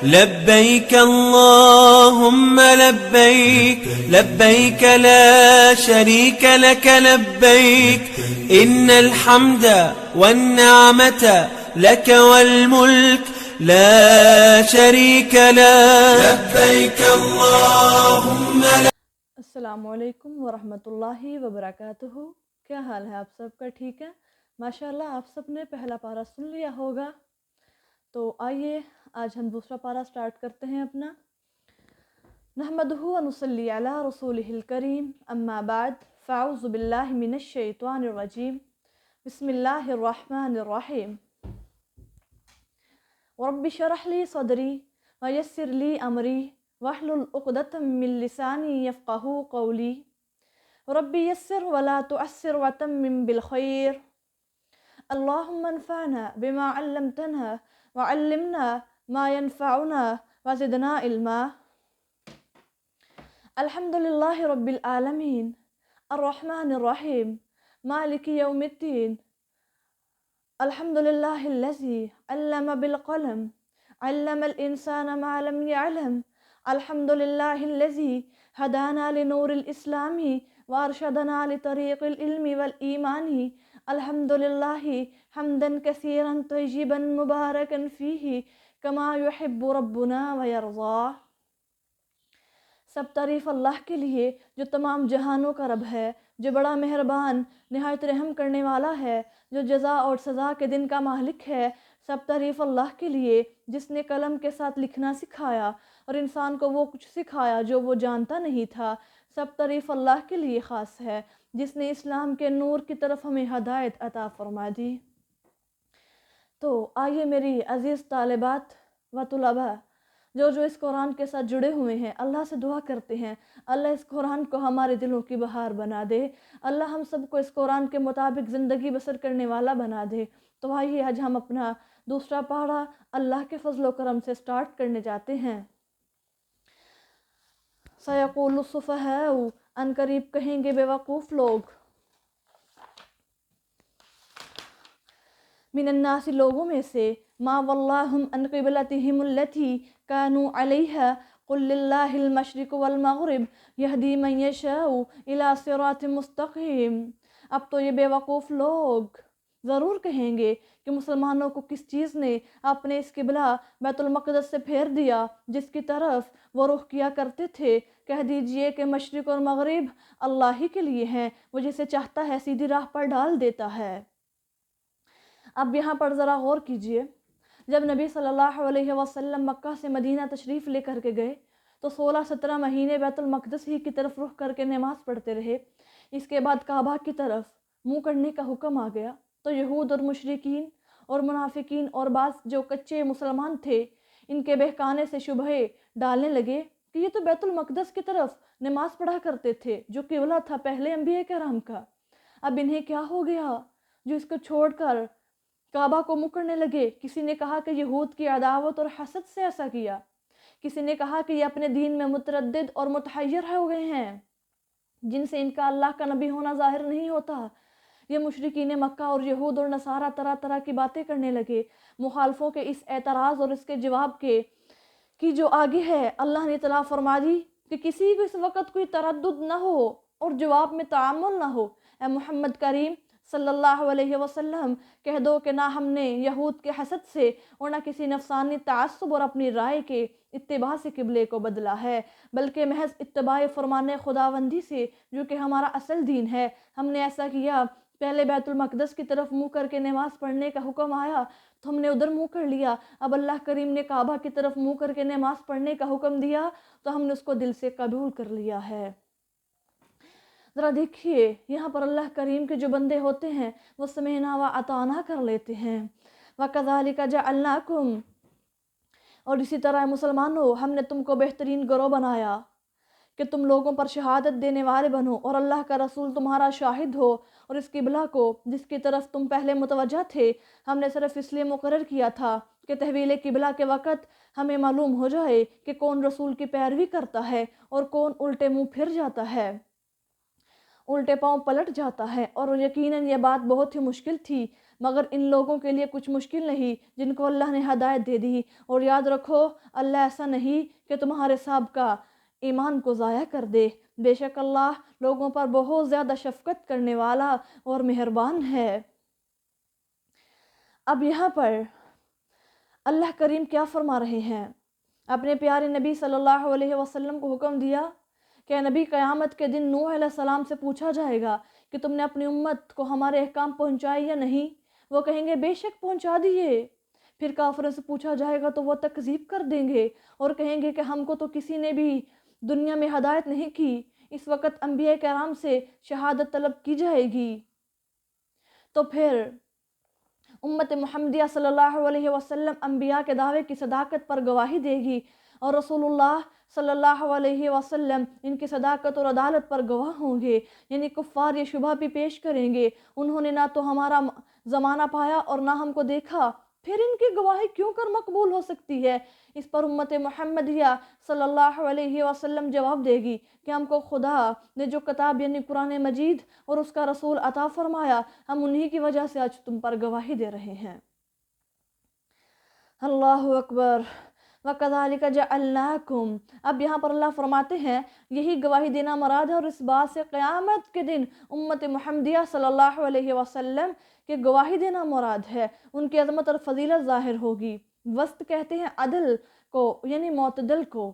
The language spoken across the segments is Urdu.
لبيك اللهم لبيك لبيك لا شريك لك لبيك إن الحمد والنعمة لك والملك لا شريك لك لبيك اللهم السلام علیکم ورحمۃ اللہ وبرکاتہ۔ کیا حال ہے آپ سب کا؟ ٹھیک ہے ماشاءاللہ۔ آپ سب نے پہلا پارہ سن لیا ہوگا، تو آئیے آج ہم دوسرا پارہ سٹارٹ کرتے ہیں اپنا۔ نحمدہ و نصلی علی رسولہ الکریم، اما بعد فاعوذ باللہ من الشیطان الرجیم، بسم اللہ الرحمن الرحیم۔ رب اشرح لی صدری ویسر لی امری واحلل عقدۃ من لسانی یفقہوا قولی، رب یسر ولا تعسر وتمم بالخیر، اللہم انفعنا بما علمتنا وعلمنا ما ينفعنا وزدنا علما۔ الحمد للہ رب العالمین الرحمن الرحیم مالک یوم الدین، الحمد للہ الذی علم بالقلم علم الانسان ما لم يعلم، الحمد للہ الذی ہدانا لنور الاسلام وارشدنا لطریق العلم والایمان، الحمد للہ حمدا کثیرا طیبا مبارکا فیہ کما یحب ربنا ویرضا۔ سب تعریف اللہ کے لیے جو تمام جہانوں کا رب ہے، جو بڑا مہربان نہایت رحم کرنے والا ہے، جو جزا اور سزا کے دن کا مالک ہے۔ سب تعریف اللہ کے لیے جس نے قلم کے ساتھ لکھنا سکھایا اور انسان کو وہ کچھ سکھایا جو وہ جانتا نہیں تھا۔ سب تعریف اللہ کے لیے خاص ہے جس نے اسلام کے نور کی طرف ہمیں ہدایت عطا فرما دی۔ تو آئیے میری عزیز طالبات و طلباء، جو اس قرآن کے ساتھ جڑے ہوئے ہیں، اللہ سے دعا کرتے ہیں اللہ اس قرآن کو ہمارے دلوں کی بہار بنا دے، اللہ ہم سب کو اس قرآن کے مطابق زندگی بسر کرنے والا بنا دے۔ تو آئیے آج ہم اپنا دوسرا پارہ اللہ کے فضل و کرم سے سٹارٹ کرنے جاتے ہیں۔ سیقول السفہاء، ان قریب کہیں گے بے وقوف لوگ، من الناس لوگوں میں سے، ما واللہم ان قبلتہم التی کانوا علیہا قل للہ المشرق والمغرب یہدی من یشاء الی صراط مستقیم۔ اب تو یہ بے وقوف لوگ ضرور کہیں گے کہ مسلمانوں کو کس چیز نے اپنے اس قبلہ بیت المقدس سے پھیر دیا جس کی طرف وہ رخ کیا کرتے تھے۔ کہہ دیجئے کہ مشرق اور مغرب اللہ ہی کے لیے ہیں، وہ جسے چاہتا ہے سیدھی راہ پر ڈال دیتا ہے۔ اب یہاں پر ذرا غور کیجئے، جب نبی صلی اللہ علیہ وسلم مکہ سے مدینہ تشریف لے کر کے گئے تو 16-17 مہینے بیت المقدس ہی کی طرف رخ کر کے نماز پڑھتے رہے۔ اس کے بعد کعبہ کی طرف منہ کرنے کا حکم آ گیا تو یہود اور مشرکین اور منافقین اور بعض جو کچے مسلمان تھے، ان کے بہکانے سے شبہے ڈالنے لگے کہ یہ تو بیت المقدس کی طرف نماز پڑھا کرتے تھے جو قبلہ تھا پہلے انبیاء کرام کا، اب انہیں کیا ہو گیا جو اس کو چھوڑ کر کعبہ کو منہ کرنے لگے۔ کسی نے کہا کہ یہود کی عداوت اور حسد سے ایسا کیا، کسی نے کہا کہ یہ اپنے دین میں متردد اور متحیر ہو گئے ہیں جن سے ان کا اللہ کا نبی ہونا ظاہر نہیں ہوتا۔ یہ مشرکین مکہ اور یہود اور نصارہ طرح طرح کی باتیں کرنے لگے۔ مخالفوں کے اس اعتراض اور اس کے جواب کی جو آگے ہے، اللہ نے اطلاع فرما دی کہ کسی کو اس وقت کوئی تردد نہ ہو اور جواب میں تعامل نہ ہو۔ اے محمد کریم صلی اللہ علیہ وسلم، کہہ دو کہ نہ ہم نے یہود کے حسد سے اور نہ کسی نفسانی تعصب اور اپنی رائے کے اتباع سے قبلے کو بدلا ہے، بلکہ محض اتباع فرمان خداوندی سے جو کہ ہمارا اصل دین ہے ہم نے ایسا کیا۔ پہلے بیت المقدس کی طرف منہ کر کے نماز پڑھنے کا حکم آیا تو ہم نے ادھر منہ کر لیا، اب اللہ کریم نے کعبہ کی طرف منہ کر کے نماز پڑھنے کا حکم دیا تو ہم نے اس کو دل سے قبول کر لیا ہے۔ ذرا دیکھیے یہاں پر اللہ کریم کے جو بندے ہوتے ہیں وہ سمعنا و اطعنا کر لیتے ہیں۔ وَكَذَلِكَ جَعَلْنَاكُمْ، اور اسی طرح مسلمانوں ہم نے تم کو بہترین گروہ بنایا کہ تم لوگوں پر شہادت دینے والے بنو اور اللہ کا رسول تمہارا شاہد ہو، اور اس قبلہ کو جس کی طرف تم پہلے متوجہ تھے ہم نے صرف اس لیے مقرر کیا تھا کہ تحویل قبلہ کے وقت ہمیں معلوم ہو جائے کہ کون رسول کی پیروی کرتا ہے اور کون الٹے منہ پھر جاتا ہے، الٹے پاؤں پلٹ جاتا ہے۔ اور یقیناً یہ بات بہت ہی مشکل تھی مگر ان لوگوں کے لیے کچھ مشکل نہیں جن کو اللہ نے ہدایت دے دی، اور یاد رکھو اللہ ایسا نہیں کہ تمہارے سابقہ ایمان کو ضائع کر دے، بے شک اللہ لوگوں پر بہت زیادہ شفقت کرنے والا اور مہربان ہے۔ اب یہاں پر اللہ کریم کیا فرما رہے ہیں؟ اپنے پیارے نبی صلی اللہ علیہ وسلم کو حکم دیا کہ نبی قیامت کے دن نوح علیہ السلام سے پوچھا جائے گا کہ تم نے اپنی امت کو ہمارے احکام پہنچائے یا نہیں؟ وہ کہیں گے بے شک پہنچا دیے۔ پھر کافروں سے پوچھا جائے گا تو وہ تکذیب کر دیں گے اور کہیں گے کہ ہم کو تو کسی نے بھی دنیا میں ہدایت نہیں کی۔ اس وقت انبیاء کرام سے شہادت طلب کی جائے گی، تو پھر امت محمدیہ صلی اللہ علیہ وسلم انبیاء کے دعوے کی صداقت پر گواہی دے گی، اور رسول اللہ صلی اللہ علیہ وسلم ان کی صداقت اور عدالت پر گواہ ہوں گے، یعنی کفار یہ شبہ بھی پیش کریں گے انہوں نے نہ تو ہمارا زمانہ پایا اور نہ ہم کو دیکھا، پھر ان کی گواہی کیوں کر مقبول ہو سکتی ہے؟ اس پر امت محمدیہ صلی اللہ علیہ وسلم جواب دے گی کہ ہم کو خدا نے جو کتاب یعنی قرآن مجید اور اس کا رسول عطا فرمایا، ہم انہی کی وجہ سے آج تم پر گواہی دے رہے ہیں۔ اللہ اکبر۔ وَكَذَلِكَ جَعَلْنَاكُمْ، اب یہاں پر اللہ فرماتے ہیں یہی گواہی دینا مراد ہے، اور اس بات سے قیامت کے دن امت محمدیہ صلی اللہ علیہ وسلم کے گواہی دینا مراد ہے، ان کی عظمت اور فضیلت ظاہر ہوگی۔ وسط کہتے ہیں عدل کو، یعنی معتدل کو۔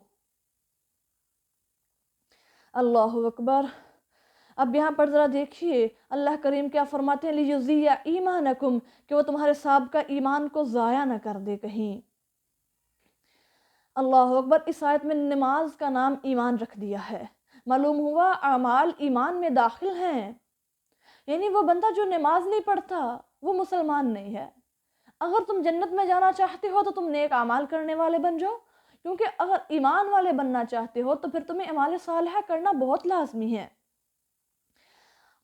اللہ اکبر۔ اب یہاں پر ذرا دیکھیے اللہ کریم کیا فرماتے ہیں، لِيُجْزِيَ إِيمَانَكُمْ، کہ وہ تمہارے سابقہ ایمان کو ضائع نہ کر دے کہیں۔ اللہ اکبر۔ اس آیت میں نماز کا نام ایمان رکھ دیا ہے، معلوم ہوا اعمال ایمان میں داخل ہیں، یعنی وہ بندہ جو نماز نہیں پڑھتا وہ مسلمان نہیں ہے۔ اگر تم جنت میں جانا چاہتے ہو تو تم نیک اعمال کرنے والے بن جاؤ، کیونکہ اگر ایمان والے بننا چاہتے ہو تو پھر تمہیں اعمال صالحہ کرنا بہت لازمی ہے۔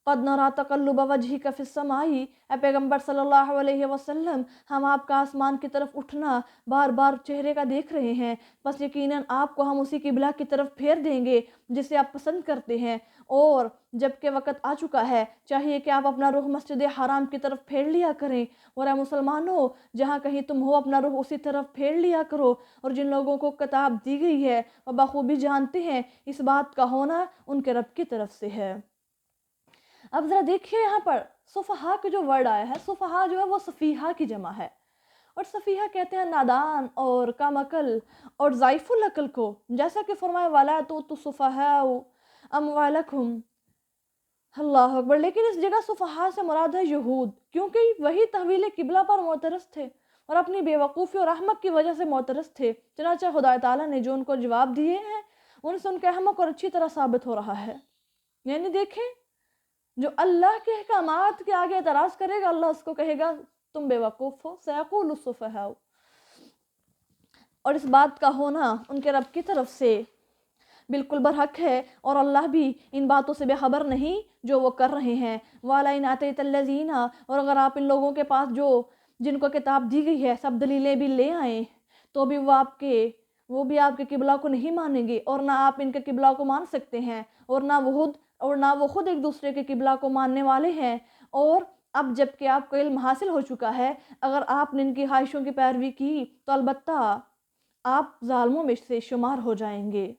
قَدْ نَرَى تَقَلُّبَ وَجْهِكَ فِي السَّمَاءِ، اے پیغمبر صلی اللہ علیہ وسلم ہم آپ کا آسمان کی طرف اٹھنا بار بار چہرے کا دیکھ رہے ہیں، بس یقیناً آپ کو ہم اسی قبلہ کی طرف پھیر دیں گے جسے آپ پسند کرتے ہیں، اور جب کہ وقت آ چکا ہے چاہیے کہ آپ اپنا رخ مسجد حرام کی طرف پھیر لیا کریں، اور اے مسلمانوں جہاں کہیں تم ہو اپنا رخ اسی طرف پھیر لیا کرو، اور جن لوگوں کو کتاب دی گئی ہے وہ بخوبی جانتے ہیں اس بات کا ہونا ان کے رب کی طرف سے ہے۔ اب ذرا دیکھیے یہاں پر صفحہ کا جو ورڈ آیا ہے، صفحہ جو ہے وہ صفیحہ کی جمع ہے، اور صفیحہ کہتے ہیں نادان اور کم عقل اور ضعیف العقل کو، جیسا کہ فرمایا وَلَا تُؤْتُوا السُّفَهَاءَ أَمْوَالَكُمْ۔ اللہ اکبر۔ لیکن اس جگہ صفحہ سے مراد ہے یہود، کیونکہ وہی تحویل قبلہ پر معترض تھے اور اپنی بے وقوفی اور احمق کی وجہ سے معترض تھے، چنانچہ خدا تعالیٰ نے جو ان کو جواب دیے ہیں ان سے ان کے احمق اور اچھی طرح ثابت ہو رہا ہے۔ یعنی دیکھیں جو اللہ کے احکامات کے آگے اعتراض کرے گا اللہ اس کو کہے گا تم بے وقوف ہو، سیقول السفہاء، اور اس بات کا ہونا ان کے رب کی طرف سے بالکل برحق ہے، اور اللہ بھی ان باتوں سے بے خبر نہیں جو وہ کر رہے ہیں۔ وَلَئِنْ آتَيْتَ الَّذِينَ، اور اگر آپ ان لوگوں کے پاس جو جن کو کتاب دی گئی ہے سب دلیلیں بھی لے آئیں تو بھی وہ بھی آپ کے قبلہ کو نہیں مانیں گے، اور نہ آپ ان کے قبلہ کو مان سکتے ہیں، اور نہ وہ خود ایک دوسرے کے قبلہ کو ماننے والے ہیں، اور اب جب کہ آپ کو علم حاصل ہو چکا ہے اگر آپ نے ان کی خواہشوں کی پیروی کی تو البتہ آپ ظالموں میں سے شمار ہو جائیں گے۔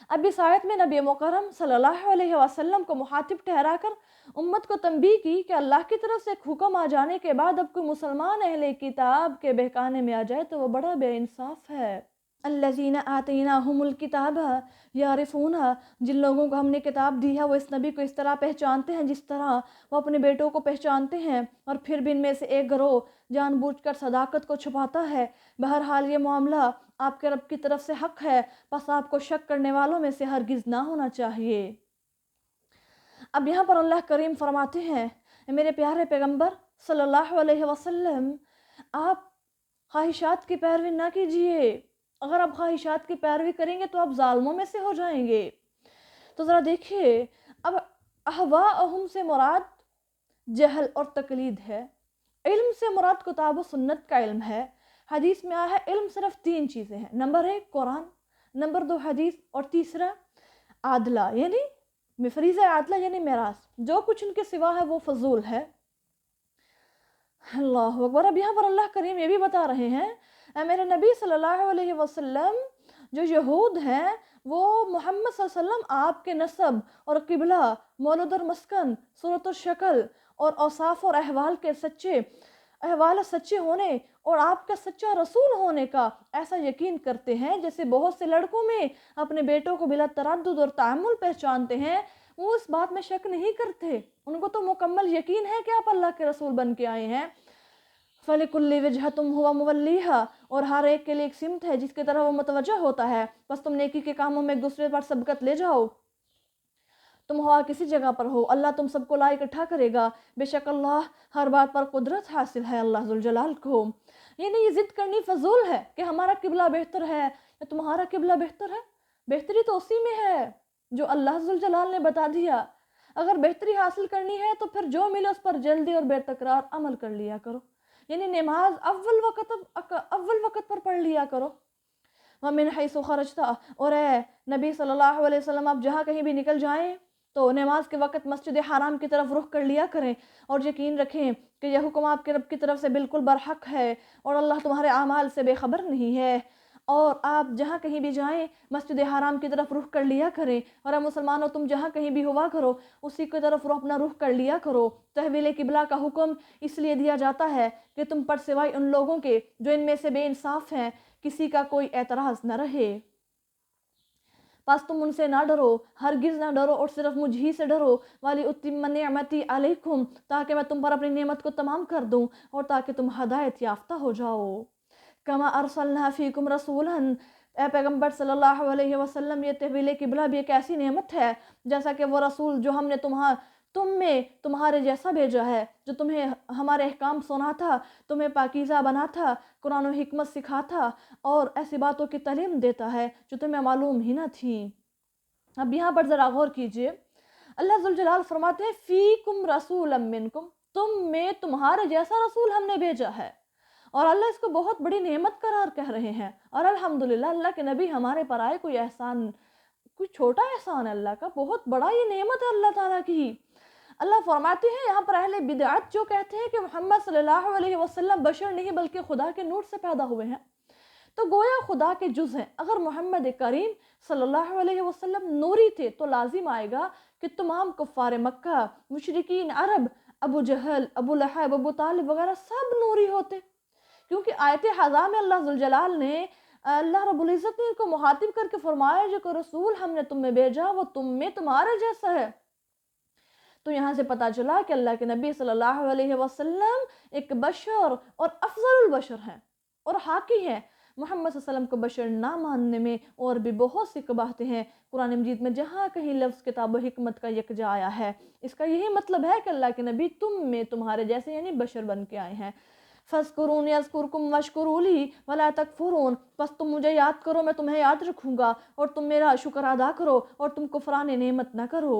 اب اس آیت میں نبی مکرم صلی اللہ علیہ وسلم کو مخاطب ٹھہرا کر امت کو تنبیہ کی کہ اللہ کی طرف سے ایک حکم آ جانے کے بعد اب کوئی مسلمان اہل کتاب کے بہکانے میں آ جائے تو وہ بڑا بے انصاف ہے۔ الذین آتیناہم الکتاب یعرفونہ، جن لوگوں کو ہم نے کتاب دی ہے وہ اس نبی کو اس طرح پہچانتے ہیں جس طرح وہ اپنے بیٹوں کو پہچانتے ہیں، اور پھر بھی ان میں سے ایک گروہ جان بوجھ کر صداقت کو چھپاتا ہے۔ بہرحال یہ معاملہ آپ کے رب کی طرف سے حق ہے، پس آپ کو شک کرنے والوں میں سے ہرگز نہ ہونا چاہیے۔ اب یہاں پر اللہ کریم فرماتے ہیں میرے پیارے پیغمبر صلی اللہ علیہ وسلم آپ خواہشات کی پیروی نہ کیجیے، اگر آپ خواہشات کی پیروی کریں گے تو آپ ظالموں میں سے ہو جائیں گے۔ تو ذرا دیکھیے اب اہواءہم سے مراد جہل اور تقلید ہے، علم سے مراد کتاب و سنت کا علم ہے۔ حدیث میں آیا ہے علم صرف 3 چیزیں ہیں، نمبر 1 قرآن، نمبر 2 حدیث، اور تیسرا عادلہ یعنی فریضہ عادلہ یعنی میراث، جو کچھ ان کے سوا ہے وہ فضول ہے۔ اللہ اکبر. اب یہاں پر اللہ کریم یہ بھی بتا رہے ہیں اے میرے نبی صلی اللہ علیہ وسلم، جو یہود ہیں وہ محمد صلی اللہ علیہ وسلم آپ کے نسب اور قبلہ، مولد اور مسکن، صورت اور شکل اور اوصاف اور احوال سچے ہونے اور آپ کا سچا رسول ہونے کا ایسا یقین کرتے ہیں جیسے بہت سے لڑکوں میں اپنے بیٹوں کو بلا تردد اور تعامل پہچانتے ہیں. وہ اس بات میں شک نہیں کرتے، ان کو تو مکمل یقین ہے کہ آپ اللہ کے رسول بن کے آئے ہیں. فَلِكُلِّ وِجْهَةٌ هُوَ مُوَلِّيهَا، اور ہر ایک کے لیے ایک سمت ہے جس کی طرح وہ متوجہ ہوتا ہے. بس تم نیکی کے کاموں میں ایک دوسرے پر سبقت لے جاؤ. تم ہوا کسی جگہ پر ہو، اللہ تم سب کو لا اکٹھا کرے گا. بے شک اللہ ہر بات پر قدرت حاصل ہے اللہ ذوالجلال کو. یعنی یہ ضد کرنی فضول ہے کہ ہمارا قبلہ بہتر ہے یا تمہارا قبلہ بہتر ہے. بہتری تو اسی میں ہے جو اللہ ذوالجلال نے بتا دیا. اگر بہتری حاصل کرنی ہے تو پھر جو ملے اس پر جلدی اور بے تکرار عمل کر لیا کرو. یعنی نماز اول وقت پر پڑھ لیا کرو. وَمِنْ حَيْثُ خَرَجْتَ، اور اے نبی صلی اللہ علیہ وسلم آپ جہاں کہیں بھی نکل جائیں تو نماز کے وقت مسجد حرام کی طرف رخ کر لیا کریں، اور یقین رکھیں کہ یہ حکم آپ کے رب کی طرف سے بالکل برحق ہے اور اللہ تمہارے اعمال سے بے خبر نہیں ہے. اور آپ جہاں کہیں بھی جائیں مسجد حرام کی طرف رخ کر لیا کریں، اور اے مسلمانوں تم جہاں کہیں بھی ہوا کرو اسی کی طرف اپنا رخ کر لیا کرو. تحویل قبلہ کا حکم اس لیے دیا جاتا ہے کہ تم پر سوائے ان لوگوں کے جو ان میں سے بے انصاف ہیں کسی کا کوئی اعتراض نہ رہے. بس تم ان سے نہ ڈرو، ہرگز نہ ڈرو، اور صرف مجھ ہی سے ڈرو. وَلِأُتِمَّ نِعْمَتِي عَلَيْكُمْ، تاکہ میں تم پر اپنی نعمت کو تمام کر دوں اور تاکہ تم ہدایت یافتہ ہو جاؤ. كَمَا أَرْسَلْنَا فِيكُمْ رَسُولًا، اے پیغمبر صلی اللہ علیہ وسلم یہ تحویل قبلہ بھی ایک ایسی نعمت ہے جیسا کہ وہ رسول جو ہم نے تم میں تمہارے جیسا بھیجا ہے، جو تمہیں ہمارے احکام سناتا، تمہیں پاکیزہ بناتا، قرآن و حکمت سکھاتا اور ایسی باتوں کی تعلیم دیتا ہے جو تمہیں معلوم ہی نہ تھیں. اب یہاں پر ذرا غور کیجئے، اللہ ذوالجلال فرماتے ہیں فیکم رسولا منکم، تم میں تمہارے جیسا رسول ہم نے بھیجا ہے، اور اللہ اس کو بہت بڑی نعمت قرار کہہ رہے ہیں. اور الحمدللہ اللہ کے نبی ہمارے پر آئے، کوئی احسان، کوئی چھوٹا احسان ہے اللہ کا، بہت بڑا یہ نعمت ہے اللہ تعالیٰ کی. اللہ فرماتے ہیں یہاں پر اہل بدعت جو کہتے ہیں کہ محمد صلی اللہ علیہ وسلم بشر نہیں بلکہ خدا کے نور سے پیدا ہوئے ہیں، تو گویا خدا کے جز ہیں. اگر محمد کریم صلی اللہ علیہ وسلم نوری تھے تو لازم آئے گا کہ تمام کفار مکہ، مشرکین عرب، ابو جہل، ابو لہب، ابو طالب وغیرہ سب نوری ہوتے، کیونکہ آیت حضا میں اللہ ذوالجلال نے، اللہ رب العزت نے ان کو مخاطب کر کے فرمایا جو کہ رسول ہم نے تم میں بھیجا وہ تم میں تمہارے جیسا ہے. تو یہاں سے پتہ چلا کہ اللہ کے نبی صلی اللہ علیہ وسلم ایک بشر اور افضل البشر ہیں اور حاکی ہیں. محمد صلی اللہ علیہ وسلم کو بشر نہ ماننے میں اور بھی بہت سی قباحتیں ہیں. قرآن مجید میں جہاں کہیں لفظ کتاب و حکمت کا یکجا آیا ہے اس کا یہی مطلب ہے کہ اللہ کے نبی تم میں تمہارے جیسے یعنی بشر بن کے آئے ہیں. فَاذْكُرُونِي أَذْكُرْكُمْ وَاشْكُرُوا لِي وَلَا تَكْفُرُونَ، بس تم مجھے یاد کرو میں تمہیں یاد رکھوں گا اور تم میرا شکر ادا کرو اور تم کفران نعمت نہ کرو.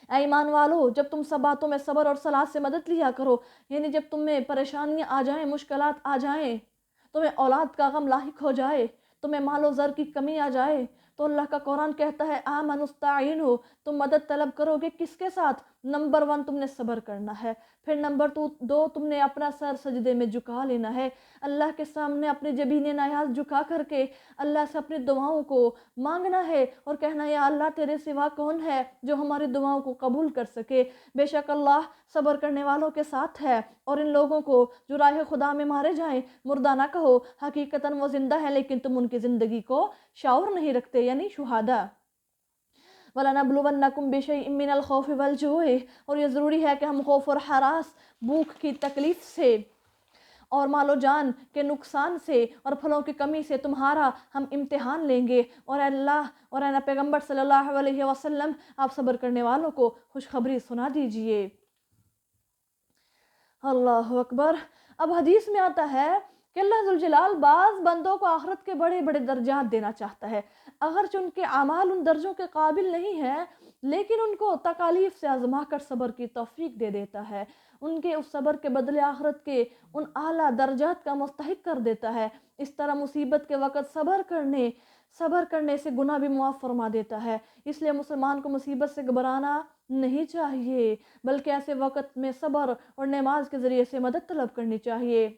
اے ایمان والو، جب تم سب باتوں میں صبر اور صلاح سے مدد لیا کرو، یعنی جب تمہیں پریشانیاں آ جائیں، مشکلات آ جائیں، تمہیں اولاد کا غم لاحق ہو جائے، تمہیں مال و زر کی کمی آ جائے، تو اللہ کا قرآن کہتا ہے آمنوا استعینوا، تم مدد طلب کرو گے کس کے ساتھ؟ نمبر 1 تم نے صبر کرنا ہے، پھر نمبر 2 تم نے اپنا سر سجدے میں جھکا لینا ہے، اللہ کے سامنے اپنے جبین نیاز جھکا کر کے اللہ سے اپنی دعاؤں کو مانگنا ہے اور کہنا ہے یا اللہ تیرے سوا کون ہے جو ہماری دعاؤں کو قبول کر سکے. بے شک اللہ صبر کرنے والوں کے ساتھ ہے. اور ان لوگوں کو جو راہ خدا میں مارے جائیں مردہ نہ کہو، حقیقتاً وہ زندہ ہے لیکن تم ان کی زندگی کو شعور نہیں رکھتے، یعنی شہداء. وَلَنَبْلُوَنَّكُمْ بِشَيْءٍ مِّنَ الْخَوْفِ وَالْجُوعِ، اور یہ ضروری ہے کہ ہم خوف اور ہراس، بھوک کی تکلیف سے اور مال و جان کے نقصان سے اور پھلوں کی کمی سے تمہارا ہم امتحان لیں گے. اور اللہ اور اے پیغمبر صلی اللہ علیہ وسلم آپ صبر کرنے والوں کو خوشخبری سنا دیجئے. اللہ اکبر. اب حدیث میں آتا ہے کہ اللہ ذوالجلال بعض بندوں کو آخرت کے بڑے بڑے درجات دینا چاہتا ہے، اگرچہ ان کے اعمال ان درجوں کے قابل نہیں ہیں لیکن ان کو تکالیف سے آزما کر صبر کی توفیق دے دیتا ہے. ان کے اس صبر کے بدلے آخرت کے ان اعلیٰ درجات کا مستحق کر دیتا ہے۔ اس طرح مصیبت کے وقت صبر کرنے سے گناہ بھی معاف فرما دیتا ہے۔ اس لیے مسلمان کو مصیبت سے گھبرانا نہیں چاہیے، بلکہ ایسے وقت میں صبر اور نماز کے ذریعے سے مدد طلب کرنی چاہیے۔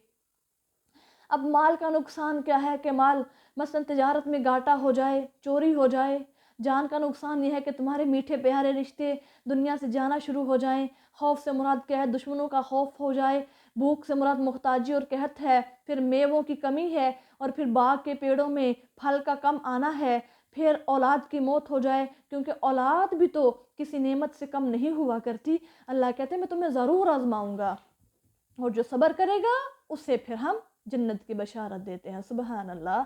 اب مال کا نقصان کیا ہے کہ مال مثلا تجارت میں گھاٹا ہو جائے، چوری ہو جائے۔ جان کا نقصان یہ ہے کہ تمہارے میٹھے پیارے رشتے دنیا سے جانا شروع ہو جائیں۔ خوف سے مراد کیا ہے؟ دشمنوں کا خوف ہو جائے۔ بھوک سے مراد محتاجی اور قحط ہے۔ پھر میووں کی کمی ہے، اور پھر باغ کے پیڑوں میں پھل کا کم آنا ہے۔ پھر اولاد کی موت ہو جائے، کیونکہ اولاد بھی تو کسی نعمت سے کم نہیں ہوا کرتی۔ اللہ کہتے ہیں میں تمہیں ضرور آزماؤں گا، اور جو صبر کرے گا اسے پھر ہم جنت کی بشارت دیتے ہیں۔ سبحان اللہ۔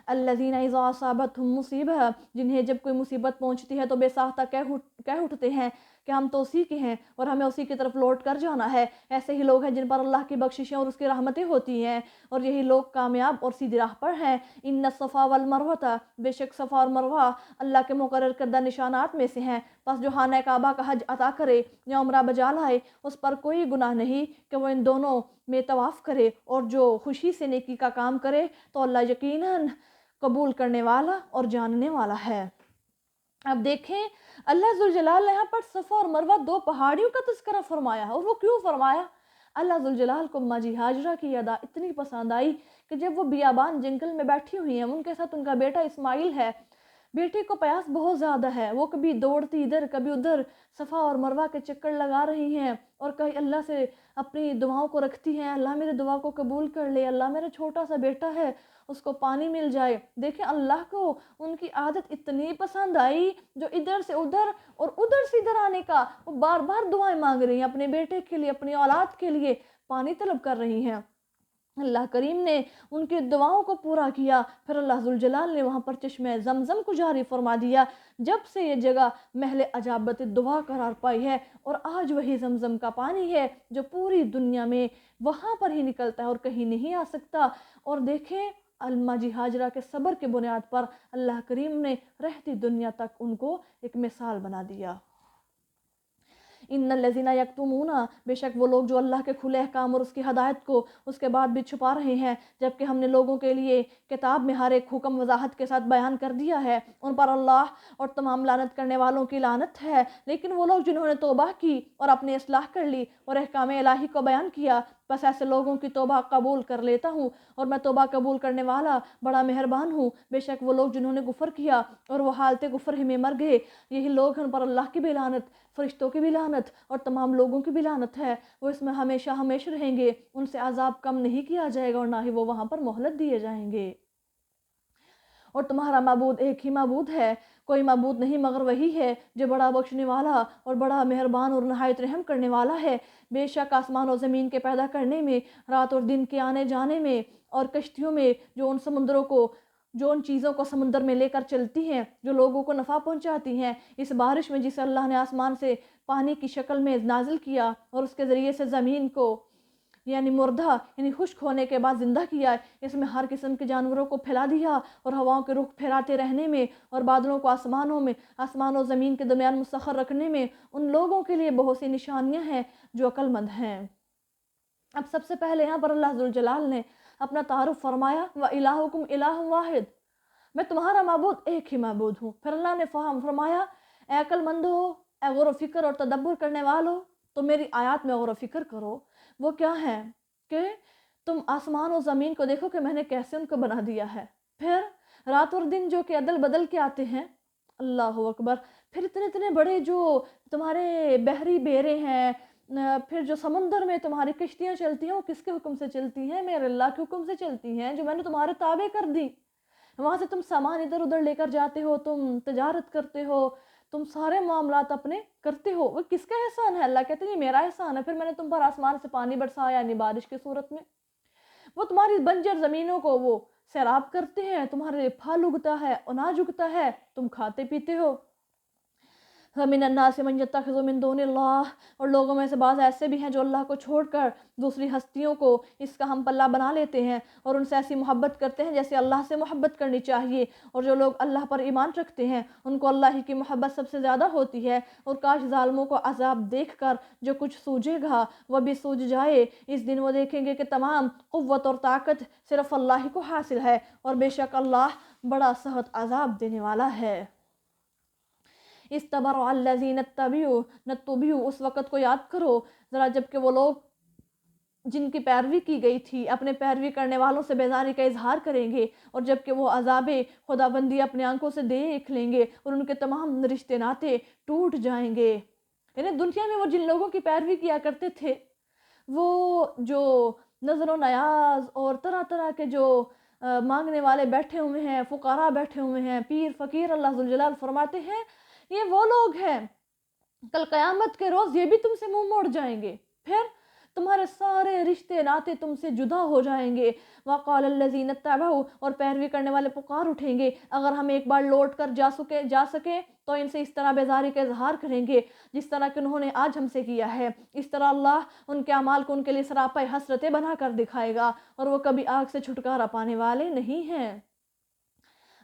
الذین اذا اصابتہم مصیبہ، جنہیں جب کوئی مصیبت پہنچتی ہے تو بے ساختہ کہہ اٹھتے ہیں کہ ہم تو اسی کے ہیں اور ہمیں اسی کی طرف لوٹ کر جانا ہے۔ ایسے ہی لوگ ہیں جن پر اللہ کی بخششیں اور اس کی رحمتیں ہوتی ہیں، اور یہی لوگ کامیاب اور سیدھی راہ پر ہیں۔ ان الصفا والمروہ، بے شک صفا اور مروہ اللہ کے مقرر کردہ نشانات میں سے ہیں، پس جو خانہ کعبہ کا حج عطا کرے یا عمرہ بجا لائے اس پر کوئی گناہ نہیں کہ وہ ان دونوں میں طواف کرے، اور جو خوشی سے نیکی کا کام کرے تو اللہ یقیناً قبول کرنے والا اور جاننے والا ہے۔ اب دیکھیں اللہ ذوالجلال نے یہاں پر صفا اور مروہ دو پہاڑیوں کا تذکرہ فرمایا ہے، اور وہ کیوں فرمایا؟ اللہ ذوالجلال کو ماجی ہاجرہ کی ادا اتنی پسند آئی کہ جب وہ بیابان جنگل میں بیٹھی ہوئی ہیں، ان کے ساتھ ان کا بیٹا اسماعیل ہے، بیٹی کو پیاس بہت زیادہ ہے، وہ کبھی دوڑتی ادھر کبھی ادھر صفا اور مروہ کے چکر لگا رہی ہیں، اور کہیں اللہ سے اپنی دعاؤں کو رکھتی ہیں، اللہ میرے دعا کو قبول کر لے، اللہ میرا چھوٹا سا بیٹا ہے اس کو پانی مل جائے۔ دیکھیں اللہ کو ان کی عادت اتنی پسند آئی، جو ادھر سے ادھر اور ادھر سے ادھر آنے کا، وہ بار بار دعائیں مانگ رہی ہیں اپنے بیٹے کے لیے، اپنی اولاد کے لیے پانی طلب کر رہی ہیں۔ اللہ کریم نے ان کی دعاؤں کو پورا کیا، پھر اللہ ذوالجلال نے وہاں پر چشمہ زمزم کو جاری فرما دیا، جب سے یہ جگہ محل اجابت دعا قرار پائی ہے، اور آج وہی زمزم کا پانی ہے جو پوری دنیا میں وہاں پر ہی نکلتا ہے اور کہیں نہیں آ سکتا۔ اور دیکھیں الماجی ہاجرہ کے صبر کے بنیاد پر اللہ کریم نے رہتی دنیا تک ان کو ایک مثال بنا دیا۔ ان الذین یکتمون، بے شک وہ لوگ جو اللہ کے کھلے احکام اور اس کی ہدایت کو اس کے بعد بھی چھپا رہے ہیں، جبکہ ہم نے لوگوں کے لیے کتاب میں ہر ایک حکم وضاحت کے ساتھ بیان کر دیا ہے، ان پر اللہ اور تمام لعنت کرنے والوں کی لعنت ہے۔ لیکن وہ لوگ جنہوں نے توبہ کی اور اپنی اصلاح کر لی اور احکام الہی کو بیان کیا، بس ایسے لوگوں کی توبہ قبول کر لیتا ہوں، اور میں توبہ قبول کرنے والا بڑا مہربان ہوں۔ بے شک وہ لوگ جنہوں نے کفر کیا اور وہ حالت کفر ہی میں مر گئے، یہی لوگ ہیں، ان پر اللہ کی بھی لعنت، فرشتوں کی بھی لعنت اور تمام لوگوں کی بھی لعنت ہے، وہ اس میں ہمیشہ ہمیشہ رہیں گے، ان سے عذاب کم نہیں کیا جائے گا اور نہ ہی وہ وہاں پر مہلت دیے جائیں گے۔ اور تمہارا معبود ایک ہی معبود ہے، کوئی معبود نہیں مگر وہی ہے جو بڑا بخشنے والا اور بڑا مہربان اور نہایت رحم کرنے والا ہے۔ بے شک آسمان و زمین کے پیدا کرنے میں، رات اور دن کے آنے جانے میں، اور کشتیوں میں جو ان چیزوں کو سمندر میں لے کر چلتی ہیں، جو لوگوں کو نفع پہنچاتی ہیں، اس بارش میں جسے اللہ نے آسمان سے پانی کی شکل میں نازل کیا اور اس کے ذریعے سے زمین کو یعنی مردہ یعنی خشک ہونے کے بعد زندہ کیا، اس میں ہر قسم کے جانوروں کو پھیلا دیا، اور ہواؤں کے رخ پھیراتے رہنے میں، اور بادلوں کو آسمان و زمین کے درمیان مسخر رکھنے میں ان لوگوں کے لیے بہت سی نشانیاں ہیں جو عقل مند ہیں۔ اب سب سے پہلے یہاں پر اللہ ذوالجلال نے اپنا تعارف فرمایا، وَإِلَٰهُكُمْ إِلَٰهٌ وَاحِدٌ، میں تمہارا معبود ایک ہی معبود ہوں۔ پھر اللہ نے فرمایا، اے عقل مند ہو، اے غور و فکر اور تدبر کرنے والو، تو میری آیات میں غور و فکر کرو۔ وہ کیا ہے کہ تم آسمان و زمین کو دیکھو کہ میں نے کیسے ان کو بنا دیا ہے، پھر رات اور دن جو کہ عدل بدل کے آتے ہیں، اللہ اکبر، پھر اتنے بڑے جو تمہارے بحری بیرے ہیں، پھر جو سمندر میں تمہاری کشتیاں چلتی ہیں وہ کس کے حکم سے چلتی ہیں؟ میرے اللہ کے حکم سے چلتی ہیں، جو میں نے تمہارے تابع کر دی۔ وہاں سے تم سامان ادھر ادھر لے کر جاتے ہو، تم تجارت کرتے ہو، تم سارے معاملات اپنے کرتے ہو، وہ کس کا احسان ہے؟ اللہ کہتے ہیں یہ میرا احسان ہے۔ پھر میں نے تم پر آسمان سے پانی برسایا، یعنی بارش کی صورت میں، وہ تمہاری بنجر زمینوں کو وہ سیراب کرتے ہیں، تمہارے پھل اگتا ہے، اناج اگتا ہے، تم کھاتے پیتے ہو۔ فَمِنَ النَّاسِ مَن يَتَّخِذُ مِن دُونِ اللَّهِ، اور لوگوں میں سے بعض ایسے بھی ہیں جو اللہ کو چھوڑ کر دوسری ہستیوں کو اس کا ہم پلہ بنا لیتے ہیں اور ان سے ایسی محبت کرتے ہیں جیسے اللہ سے محبت کرنی چاہیے، اور جو لوگ اللہ پر ایمان رکھتے ہیں ان کو اللہ ہی کی محبت سب سے زیادہ ہوتی ہے، اور کاش ظالموں کو عذاب دیکھ کر جو کچھ سوجے گا وہ بھی سوج جائے۔ اس دن وہ دیکھیں گے کہ تمام قوت اور طاقت صرف اللہ ہی کو حاصل ہے، اور بے شک اللہ بڑا سخت عذاب دینے والا ہے۔ استبرأ الذین اتبعوا، اس وقت کو یاد کرو ذرا جب کہ وہ لوگ جن کی پیروی کی گئی تھی اپنے پیروی کرنے والوں سے بیزاری کا اظہار کریں گے، اور جب کہ وہ عذاب خداوندی اپنے آنکھوں سے دیکھ لیں گے اور ان کے تمام رشتے ناتے ٹوٹ جائیں گے۔ یعنی دنیا میں وہ جن لوگوں کی پیروی کیا کرتے تھے، وہ جو نظر و نیاز اور طرح طرح کے جو مانگنے والے بیٹھے ہوئے ہیں، فقراء بیٹھے ہوئے ہیں، پیر فقیر، اللہ ذوالجلال فرماتے ہیں یہ وہ لوگ ہیں کل قیامت کے روز یہ بھی تم سے منہ موڑ جائیں گے، پھر تمہارے سارے رشتے ناتے تم سے جدا ہو جائیں گے۔ وقال الذین اتبعوا، اور پیروی کرنے والے پکار اٹھیں گے اگر ہم ایک بار لوٹ کر جا سکیں تو ان سے اس طرح بیزاری کا اظہار کریں گے جس طرح کہ انہوں نے آج ہم سے کیا ہے۔ اس طرح اللہ ان کے اعمال کو ان کے لیے سراپا حسرتیں بنا کر دکھائے گا، اور وہ کبھی آگ سے چھٹکارا پانے والے نہیں ہیں۔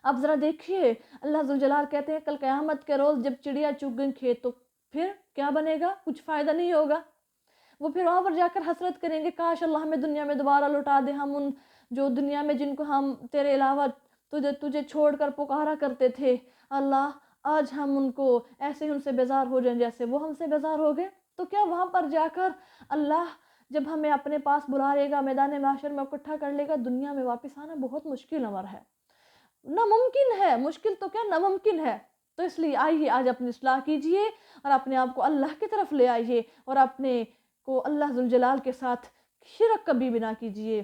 اب ذرا دیکھیے اللہ ذوالجلال کہتے ہیں کل قیامت کے روز جب چڑیا چگ گئی کھیت تو پھر کیا بنے گا؟ کچھ فائدہ نہیں ہوگا۔ وہ پھر وہاں پر جا کر حسرت کریں گے کاش اللہ ہمیں دنیا میں دوبارہ لوٹا دے، ہم ان جو دنیا میں جن کو ہم تیرے علاوہ تجھے چھوڑ کر پکارا کرتے تھے، اللہ آج ہم ان کو ایسے ہی ان سے بیزار ہو جائیں جیسے وہ ہم سے بیزار ہو گئے۔ تو کیا وہاں پر جا کر اللہ جب ہمیں اپنے پاس بلا لے گا، میدان معاشر میں اکٹھا کر لے گا، دنیا میں واپس آنا بہت مشکل امر ہے، ناممکن ہے، مشکل تو کیا ناممکن ہے۔ تو اس لیے آئیے آج اپنی اصلاح کیجئے اور اپنے آپ کو اللہ کی طرف لے آئیے، اور اپنے کو اللہ ذوالجلال کے ساتھ شرک کبھی بھی نہ کیجئے۔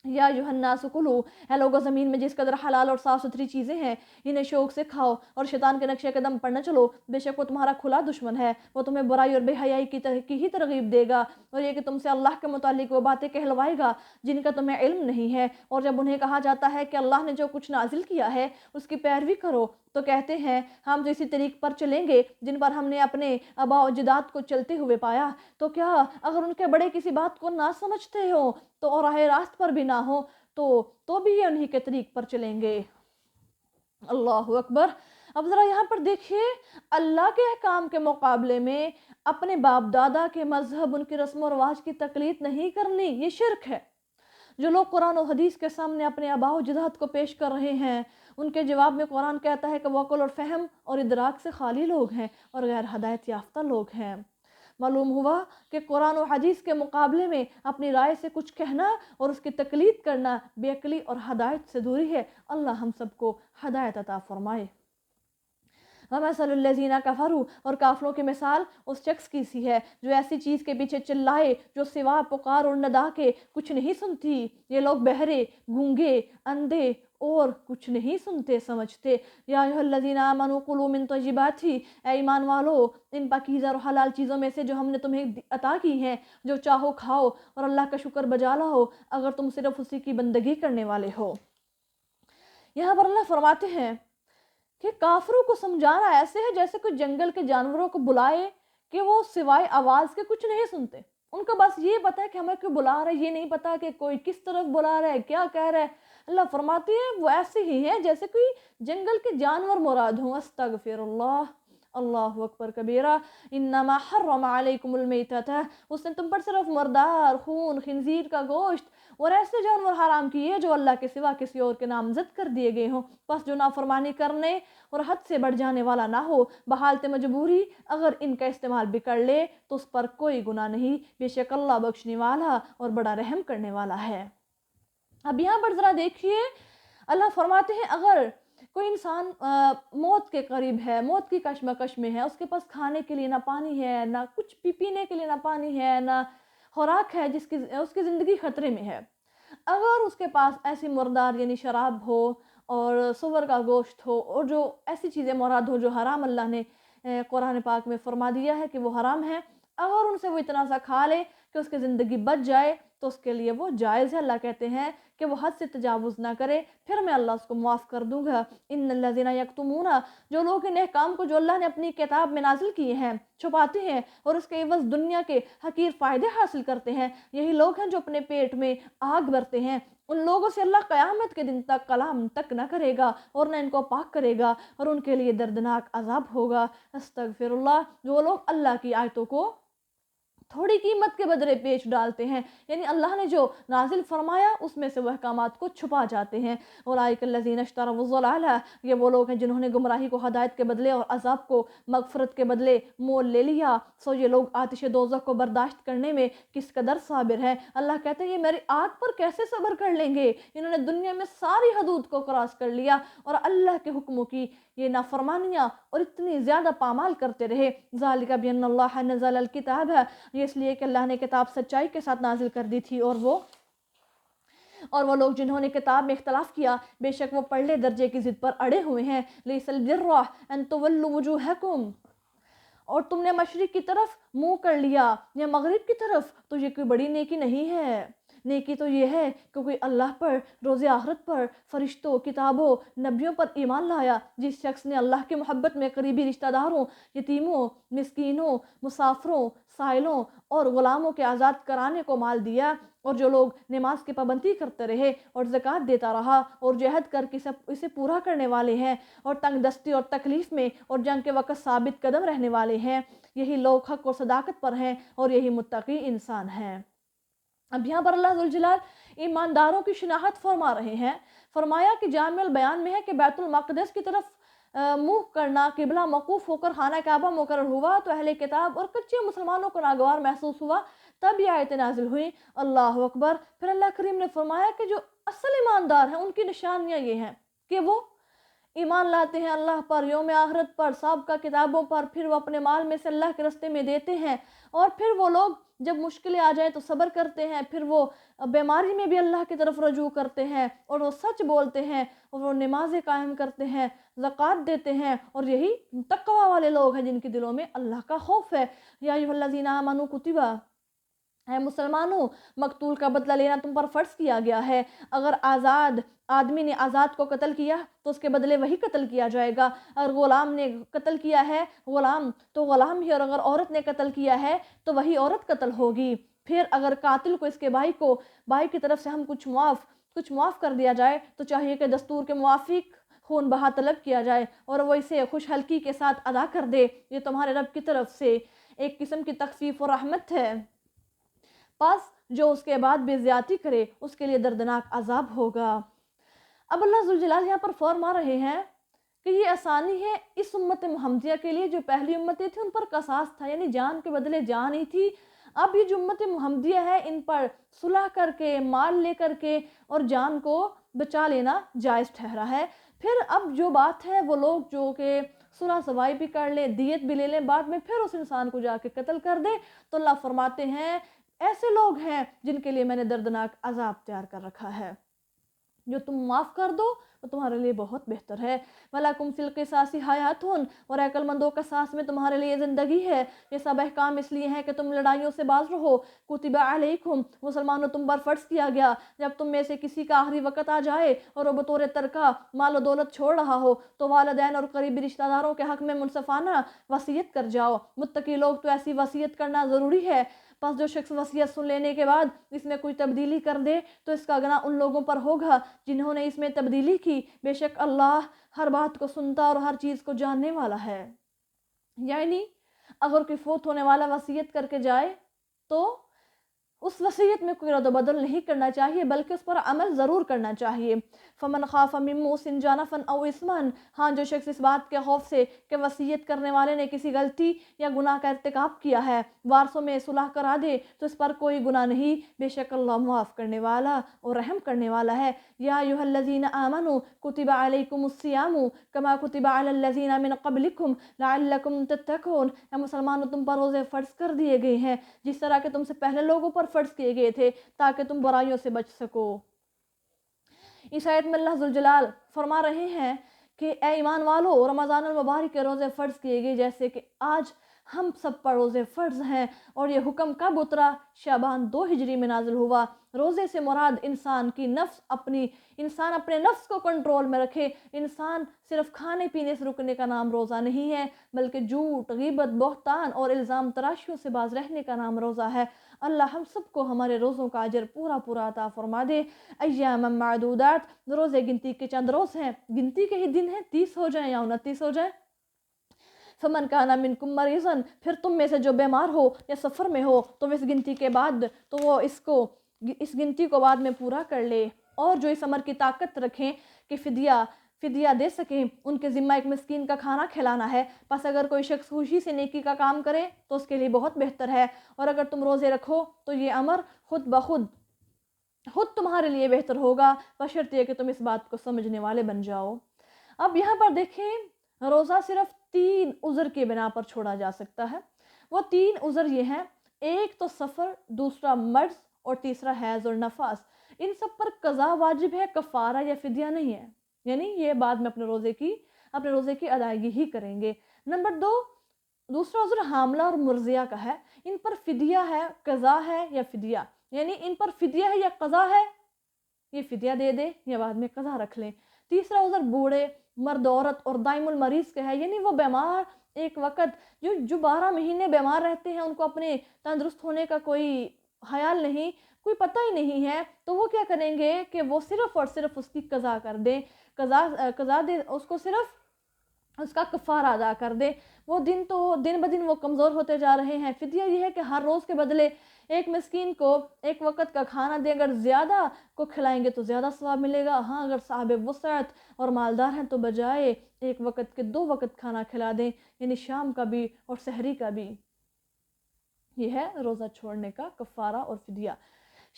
یا ایھا الناس کلوا، اے لوگو زمین میں جس قدر حلال اور صاف ستھری چیزیں ہیں انہیں شوق سے کھاؤ اور شیطان کے نقشے قدم پر نہ چلو، بے شک وہ تمہارا کھلا دشمن ہے، وہ تمہیں برائی اور بے حیائی کی ہی ترغیب دے گا، اور یہ کہ تم سے اللہ کے متعلق وہ باتیں کہلوائے گا جن کا تمہیں علم نہیں ہے، اور جب انہیں کہا جاتا ہے کہ اللہ نے جو کچھ نازل کیا ہے اس کی پیروی کرو تو کہتے ہیں ہم تو اسی طریق پر چلیں گے جن پر ہم نے اپنے آباء و اجداد کو چلتے ہوئے پایا۔ تو کیا اگر ان کے بڑے کسی بات کو نہ سمجھتے ہو تو اور راہ راست پر بھی نہ ہو تو بھی یہ انہی کے طریق پر چلیں گے۔ اللہ اکبر۔ اب ذرا یہاں پر دیکھیے اللہ کے احکام کے مقابلے میں اپنے باپ دادا کے مذہب، ان کی رسم و رواج کی تقلید نہیں کرنی، یہ شرک ہے۔ جو لوگ قرآن و حدیث کے سامنے اپنے آباء و اجداد کو پیش کر رہے ہیں ان کے جواب میں قرآن کہتا ہے کہ وہ عقل اور فہم اور ادراک سے خالی لوگ ہیں اور غیر ہدایت یافتہ لوگ ہیں۔ معلوم ہوا کہ قرآن و حدیث کے مقابلے میں اپنی رائے سے کچھ کہنا اور اس کی تقلید کرنا بے عقلی اور ہدایت سے دوری ہے۔ اللہ ہم سب کو ہدایت عطا فرمائے۔ وَمَثَلُ الَّذِينَ كَفَرُوا، اور کافروں کی مثال اس شخص کی سی ہے جو ایسی چیز کے پیچھے چلائے جو سوا پکار اور ندا کے کچھ نہیں سنتی۔ یہ لوگ بہرے، گونگے، اندھے اور کچھ نہیں سنتے سمجھتے۔ یا ایھا الذین آمنوا کلوا من طیبات، اے ایمان والو ان پاکیزہ اور حلال چیزوں میں سے جو ہم نے تمہیں عطا کی ہیں، جو چاہو کھاؤ اور اللہ کا شکر بجا لاؤ اگر تم صرف اسی کی بندگی کرنے والے ہو۔ یہاں پر اللہ فرماتے ہیں کہ کافروں کو سمجھانا ایسے ہے جیسے کوئی جنگل کے جانوروں کو بلائے کہ وہ سوائے آواز کے کچھ نہیں سنتے، ان کو بس یہ پتا ہے کہ ہمیں کوئی بلا رہا ہے، یہ نہیں پتا کہ کوئی کس طرف بلا رہا ہے، کیا کہہ رہا ہے۔ اللہ فرماتے ہیں وہ ایسے ہی ہیں جیسے کوئی جنگل کے جانور مراد ہوں۔ استغفر اللہ، اللہ اکبر کبیرہ۔ انما حرم علیکم المیتۃ، اس نے تم پر صرف مردار، خون، خنزیر کا گوشت اور ایسے جانور حرام کیے جو اللہ کے سوا کسی اور کے نامزد کر دیے گئے ہوں، پس جو نافرمانی کرنے اور حد سے بڑھ جانے والا نہ ہو بحالت مجبوری اگر ان کا استعمال بھی کر لے تو اس پر کوئی گناہ نہیں، بے شک اللہ بخشنے والا اور بڑا رحم کرنے والا ہے۔ اب یہاں پر ذرا دیکھیے اللہ فرماتے ہیں اگر کوئی انسان موت کے قریب ہے، موت کی کشمکش میں ہے، اس کے پاس کھانے کے لیے نہ پانی ہے، نہ کچھ پینے کے لیے نہ پانی ہے، نہ خوراک ہے، اس کی زندگی خطرے میں ہے، اگر اس کے پاس ایسی مردار یعنی شراب ہو اور سور کا گوشت ہو اور جو ایسی چیزیں مراد ہو جو حرام اللہ نے قرآن پاک میں فرما دیا ہے کہ وہ حرام ہے، اگر ان سے وہ اتنا سا کھا لے کہ اس کی زندگی بچ جائے تو اس کے لیے وہ جائز ہے۔ اللہ کہتے ہیں کہ وہ حد سے تجاوز نہ کرے، پھر میں اللہ اس کو معاف کر دوں گا۔ ان الذین یکتمون، جو لوگ ان احکام کو جو اللہ نے اپنی کتاب میں نازل کیے ہیں چھپاتے ہیں اور اس کے عوض دنیا کے حقیر فائدے حاصل کرتے ہیں، یہی لوگ ہیں جو اپنے پیٹ میں آگ بھرتے ہیں۔ ان لوگوں سے اللہ قیامت کے دن تک کلام تک نہ کرے گا اور نہ ان کو پاک کرے گا، اور ان کے لیے دردناک عذاب ہوگا۔ استغفر اللہ، جو لوگ اللہ کی آیتوں کو تھوڑی قیمت کے بدلے بیچ ڈالتے ہیں، یعنی اللہ نے جو نازل فرمایا اس میں سے وہ احکامات کو چھپا جاتے ہیں۔ اولئک الذین اشتروا الضلالہ، یہ وہ لوگ ہیں جنہوں نے گمراہی کو ہدایت کے بدلے اور عذاب کو مغفرت کے بدلے مول لے لیا، سو یہ لوگ آتش دوزخ کو برداشت کرنے میں کس قدر صابر ہیں۔ اللہ کہتے ہیں یہ میری آگ پر کیسے صبر کر لیں گے، انہوں نے دنیا میں ساری حدود کو کراس کر لیا اور اللہ کے حکموں کی یہ نافرمانیاں اور اتنی زیادہ پامال کرتے رہے۔ ذالک بان اللہ نزل الکتاب، یہ اس لیے کہ اللہ نے کتاب سچائی کے ساتھ نازل کر دی تھی، اور وہ لوگ جنہوں نے کتاب میں اختلاف کیا بے شک وہ پرلے درجے کی ضد پر اڑے ہوئے ہیں۔ لیس البر ان تولوا وجوہکم، اور تم نے مشرق کی طرف منہ کر لیا یا مغرب کی طرف، تو یہ کوئی بڑی نیکی نہیں ہے۔ نیکی تو یہ ہے کہ کوئی اللہ پر، روز آخرت پر، فرشتوں، کتابوں، نبیوں پر ایمان لایا۔ جس شخص نے اللہ کی محبت میں قریبی رشتہ داروں، یتیموں، مسکینوں، مسافروں، سائلوں اور غلاموں کے آزاد کرانے کو مال دیا، اور جو لوگ نماز کی پابندی کرتے رہے اور زکوٰۃ دیتا رہا اور جہاد کر کے اسے پورا کرنے والے ہیں، اور تنگ دستی اور تکلیف میں اور جنگ کے وقت ثابت قدم رہنے والے ہیں، یہی لوگ حق اور صداقت پر ہیں اور یہی متقی انسان ہیں۔ اب یہاں پر اللہ ذوالجلال ایمانداروں کی شناخت فرما رہے ہیں۔ فرمایا کہ جامع البیان میں ہے کہ بیت المقدس کی طرف منہ کرنا، قبلہ موقوف ہو کر خانہ کعبہ مقرر ہوا تو اہل کتاب اور کچے مسلمانوں کو ناگوار محسوس ہوا، تب یہ آیتیں نازل ہوئیں۔ اللہ اکبر۔ پھر اللہ کریم نے فرمایا کہ جو اصل ایماندار ہیں ان کی نشانیاں یہ ہیں کہ وہ ایمان لاتے ہیں اللہ پر، یوم آخرت پر، سابقہ کتابوں پر، پھر وہ اپنے مال میں سے اللہ کے راستے میں دیتے ہیں، اور پھر وہ لوگ جب مشکلیں آ جائیں تو صبر کرتے ہیں، پھر وہ بیماری میں بھی اللہ کی طرف رجوع کرتے ہیں، اور وہ سچ بولتے ہیں، اور وہ نمازیں قائم کرتے ہیں، زکوٰۃ دیتے ہیں، اور یہی تقوی والے لوگ ہیں جن کے دلوں میں اللہ کا خوف ہے۔ یا ایھا الذین آمنوا کتب، اے مسلمانوں، مقتول کا بدلہ لینا تم پر فرض کیا گیا ہے۔ اگر آزاد آدمی نے آزاد کو قتل کیا تو اس کے بدلے وہی قتل کیا جائے گا، اگر غلام نے قتل کیا ہے غلام تو غلام ہی، اور اگر عورت نے قتل کیا ہے تو وہی عورت قتل ہوگی۔ پھر اگر قاتل کو اس کے بھائی کی طرف سے ہم کچھ معاف کر دیا جائے تو چاہیے کہ دستور کے موافق خون بہا طلب کیا جائے اور وہ اسے خوش حلقی کے ساتھ ادا کر دے، یہ تمہارے رب کی طرف سے ایک قسم کی تخفیف و رحمت ہے۔ پس جو اس کے بعد بے زیادتی کرے اس کے لیے دردناک عذاب ہوگا۔ اب اللہ ذوالجلال یہاں پر فرما رہے ہیں کہ یہ آسانی ہے اس امت محمدیہ کے لیے، جو پہلی امتیں تھیں ان پر قصاص تھا، یعنی جان کے بدلے جان ہی تھی۔ اب یہ جو امت محمدیہ ہے ان پر صلح کر کے، مال لے کر کے اور جان کو بچا لینا جائز ٹھہرا ہے۔ پھر اب جو بات ہے وہ لوگ جو کہ صلح سوائی بھی کر لیں، دیت بھی لے لیں، بعد میں پھر اس انسان کو جا کے قتل کر دے، تو اللہ فرماتے ہیں ایسے لوگ ہیں جن کے لیے میں نے دردناک عذاب تیار کر رکھا ہے۔ جو تم معاف کر دو وہ تمہارے لیے بہت بہتر ہے۔ وَلَكُمْ فِي الْقِصَاصِ حَيَاةٌ، اور عقل مندوں قصاص میں تمہارے لیے زندگی ہے۔ یہ سب احکام اس لیے ہیں کہ تم لڑائیوں سے باز رہو۔ کُتِبَ عَلَيْكُمْ، مسلمانوں تم پر فرض کیا گیا، جب تم میں سے کسی کا آخری وقت آ جائے اور وہ بطور ترکہ مال و دولت چھوڑ رہا ہو تو والدین اور قریبی رشتہ داروں کے حق میں منصفانہ وصیت کر جاؤ۔ متقی لوگ تو ایسی وصیت کرنا ضروری ہے۔ پس جو شخص وصیت سن لینے کے بعد اس میں کوئی تبدیلی کر دے تو اس کا گناہ ان لوگوں پر ہوگا جنہوں نے اس میں تبدیلی کی، بے شک اللہ ہر بات کو سنتا اور ہر چیز کو جاننے والا ہے۔ یعنی اگر کوئی فوت ہونے والا وصیت کر کے جائے تو اس وصیت میں کوئی رد و بدل نہیں کرنا چاہیے بلکہ اس پر عمل ضرور کرنا چاہیے۔ فمن خاف من موص جنفا او اثما، ہاں جو شخص اس بات کے خوف سے کہ وصیت کرنے والے نے کسی غلطی یا گناہ کا ارتکاب کیا ہے وارثوں میں صلح کرا دے تو اس پر کوئی گناہ نہیں، بے شک اللہ معاف کرنے والا اور رحم کرنے والا ہے۔ یا ایھا الذین آمنوا کتب علیکم الصیام کما کتب علی الذین من قبلکم لعلکم تتقون، اے مسلمانوں تم پر روزے فرض کر دیے گئے ہیں جس طرح کہ تم سے پہلے لوگوں پر فرض کیے گئے تھے تاکہ تم برائیوں سے بچ سکو۔ اس آیت میں اللہ ذوالجلال فرما رہے ہیں کہ اے ایمان والو، رمضان المبارک کے روزے فرض کیے گئے جیسے کہ آج ہم سب پر روزے فرض ہیں، اور یہ حکم کب اترا؟ شعبان 2 ہجری میں نازل ہوا۔ روزے سے مراد انسان اپنے نفس کو کنٹرول میں رکھے۔ انسان صرف کھانے پینے سے رکنے کا نام روزہ نہیں ہے، بلکہ جھوٹ، غیبت، بہتان اور الزام تراشیوں سے باز رہنے کا نام روزہ ہے۔ اللہ ہم سب کو ہمارے روزوں کا اجر پورا پورا عطا فرما دے۔ ایام معدودات، روزے گنتی کے چند روز ہیں، گنتی کے ہی دن ہیں، 30 ہو جائیں یا 29 ہو جائیں۔ فمن کان منکم مریضا، پھر تم میں سے جو بیمار ہو یا سفر میں ہو تو اس گنتی کے بعد تو وہ اس گنتی کو بعد میں پورا کر لے، اور جو اس عمر کی طاقت رکھیں کہ فدیہ دے سکیں، ان کے ذمہ ایک مسکین کا کھانا کھلانا ہے۔ پس اگر کوئی شخص خوشی سے نیکی کا کام کرے تو اس کے لیے بہت بہتر ہے، اور اگر تم روزے رکھو تو یہ امر خود بخود تمہارے لیے بہتر ہوگا، بشرطیہ کہ تم اس بات کو سمجھنے والے بن جاؤ۔ اب یہاں پر دیکھیں، روزہ صرف 3 عذر کی بنا پر چھوڑا جا سکتا ہے۔ وہ 3 عذر یہ ہیں، ایک تو سفر، دوسرا مرض، اور تیسرا حیض اور نفاس۔ ان سب پر قضا واجب ہے، کفارہ یا فدیہ نہیں ہے، یعنی یہ بعد میں اپنے روزے کی ادائیگی ہی کریں گے۔ نمبر 2، دوسرا عذر حاملہ اور مرضیہ کا ہے، ان پر فدیہ ہے، قضا ہے یا فدیہ، یعنی ان پر فدیہ ہے یا قضا ہے، یہ فدیہ دے دے یا بعد میں قضا رکھ لیں۔ تیسرا عذر بوڑھے، مرد، عورت اور دائم المریض کا ہے، یعنی وہ بیمار ایک وقت جو 12 مہینے بیمار رہتے ہیں، ان کو اپنے تندرست ہونے کا کوئی خیال نہیں، کوئی پتہ ہی نہیں ہے، تو وہ کیا کریں گے کہ وہ صرف اور صرف اس کی قضا کر دیں، قضا دے، اس کو صرف اس کا کفارہ ادا کر دے۔ وہ دن بدن وہ کمزور ہوتے جا رہے ہیں۔ فدیہ یہ ہے کہ ہر روز کے بدلے ایک مسکین کو ایک وقت کا کھانا دیں، اگر زیادہ کو کھلائیں گے تو زیادہ ثواب ملے گا، ہاں اگر صاحب وسعت اور مالدار ہیں تو بجائے ایک وقت کے 2 وقت کھانا کھلا دیں، یعنی شام کا بھی اور سحری کا بھی۔ یہ ہے روزہ چھوڑنے کا کفارہ اور فدیہ۔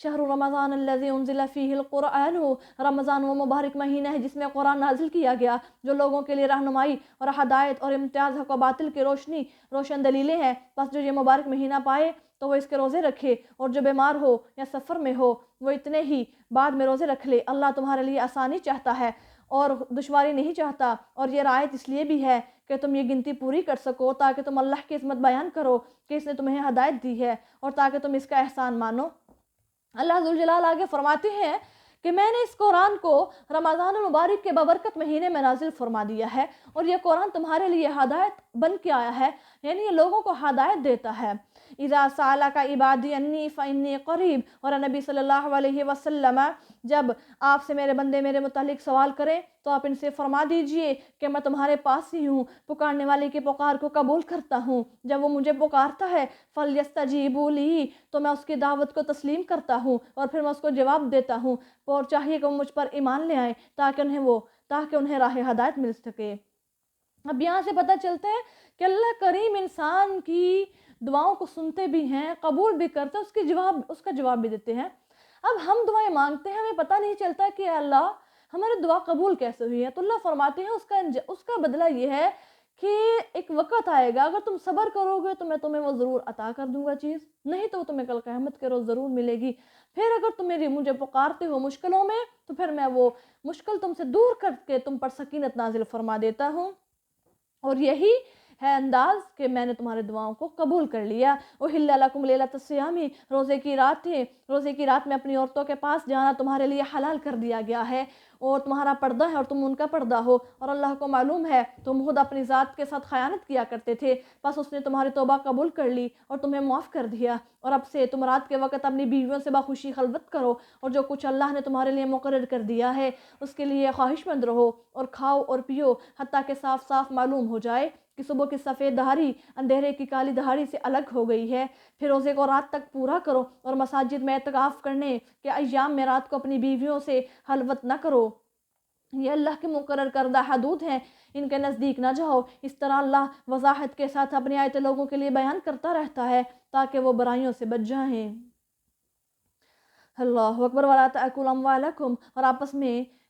شہر رمضان الذی انزل فیہ القرآن، رمضان وہ مبارک مہینہ ہے جس میں قرآن نازل کیا گیا، جو لوگوں کے لیے رہنمائی اور ہدایت اور امتیاز حق و باطل کی روشن دلیلیں ہیں۔ بس جو یہ مبارک مہینہ پائے تو وہ اس کے روزے رکھے، اور جو بیمار ہو یا سفر میں ہو وہ اتنے ہی بعد میں روزے رکھ لے۔ اللہ تمہارے لیے آسانی چاہتا ہے اور دشواری نہیں چاہتا، اور یہ رعایت اس لیے بھی ہے کہ تم یہ گنتی پوری کر سکو، تاکہ تم اللہ کی عظمت بیان کرو کہ اس نے تمہیں ہدایت دی ہے، اور تاکہ تم اس کا احسان مانو۔ اللہ ذوالجلال آگے فرماتے ہیں کہ میں نے اس قرآن کو رمضان المبارک کے بابرکت مہینے میں نازل فرما دیا ہے، اور یہ قرآن تمہارے لیے ہدایت بن کے آیا ہے، یعنی یہ لوگوں کو ہدایت دیتا ہے۔ اذا سالک عبادی انی فانی قریب، اور نبی صلی اللہ علیہ وسلم جب آپ سے میرے بندے میرے متعلق سوال کریں تو آپ ان سے فرما دیجئے کہ میں تمہارے پاس ہی ہوں، پکارنے والے کی پکار کو قبول کرتا ہوں۔ جب وہ مجھے پکارتا ہے فَلْيَسْتَجِيبُوا لِي، تو میں اس کی دعوت کو تسلیم کرتا ہوں اور پھر میں اس کو جواب دیتا ہوں، اور چاہیے کہ وہ مجھ پر ایمان لے آئیں تاکہ انہیں راہ ہدایت مل سکے۔ اب یہاں سے پتہ چلتا ہے کہ اللہ کریم انسان کی دعاؤں کو سنتے بھی ہیں، قبول بھی کرتے ہیں، اس کا جواب بھی دیتے ہیں۔ اب ہم دعائیں مانگتے ہیں، ہمیں پتہ نہیں چلتا کہ اللہ ہماری دعا قبول کیسے ہوئی ہے، تو اللہ فرماتے ہیں اس کا بدلہ یہ ہے کہ ایک وقت آئے گا، اگر تم صبر کرو گے تو میں تمہیں وہ ضرور عطا کر دوں گا چیز، نہیں تو تمہیں کل قیامت کے روز ضرور ملے گی۔ پھر اگر تم مجھے پکارتے ہو مشکلوں میں تو پھر میں وہ مشکل تم سے دور کر کے تم پر سکینت نازل فرما دیتا ہوں، اور یہی ہے انداز کہ میں نے تمہارے دعاؤں کو قبول کر لیا۔ احل لکم لیلۃ الصیام، روزے کی رات میں اپنی عورتوں کے پاس جانا تمہارے لیے حلال کر دیا گیا ہے، اور تمہارا پردہ ہے اور تم ان کا پردہ ہو، اور اللہ کو معلوم ہے تم خود اپنی ذات کے ساتھ خیانت کیا کرتے تھے، بس اس نے تمہاری توبہ قبول کر لی اور تمہیں معاف کر دیا، اور اب سے تم رات کے وقت اپنی بیویوں سے بخوشی خلوت کرو، اور جو کچھ اللہ نے تمہارے لیے مقرر کر دیا ہے اس کے لیے خواہش مند رہو، اور کھاؤ اور پیو حتیٰ کہ صاف صاف معلوم ہو جائے کہ صبح کی سفید دہاڑی اندھیرے کی کالی دہاڑی سے الگ ہو گئی ہے۔ پھر روزے کو رات تک پورا کرو، اور مساجد میں اعتکاف کرنے کے ایام میں رات کو اپنی بیویوں سے خلوت نہ کرو، یہ اللہ کے مقرر کردہ حدود ہیں، ان کے نزدیک نہ جاؤ۔ اس طرح اللہ وضاحت کے ساتھ اپنی آیتیں لوگوں کے لیے بیان کرتا رہتا ہے تاکہ وہ برائیوں سے بچ جائیں۔ اللہ اکبر۔ وَلَا تَأْكُلُوا أَمْوَالَكُمْ، اور آپس میں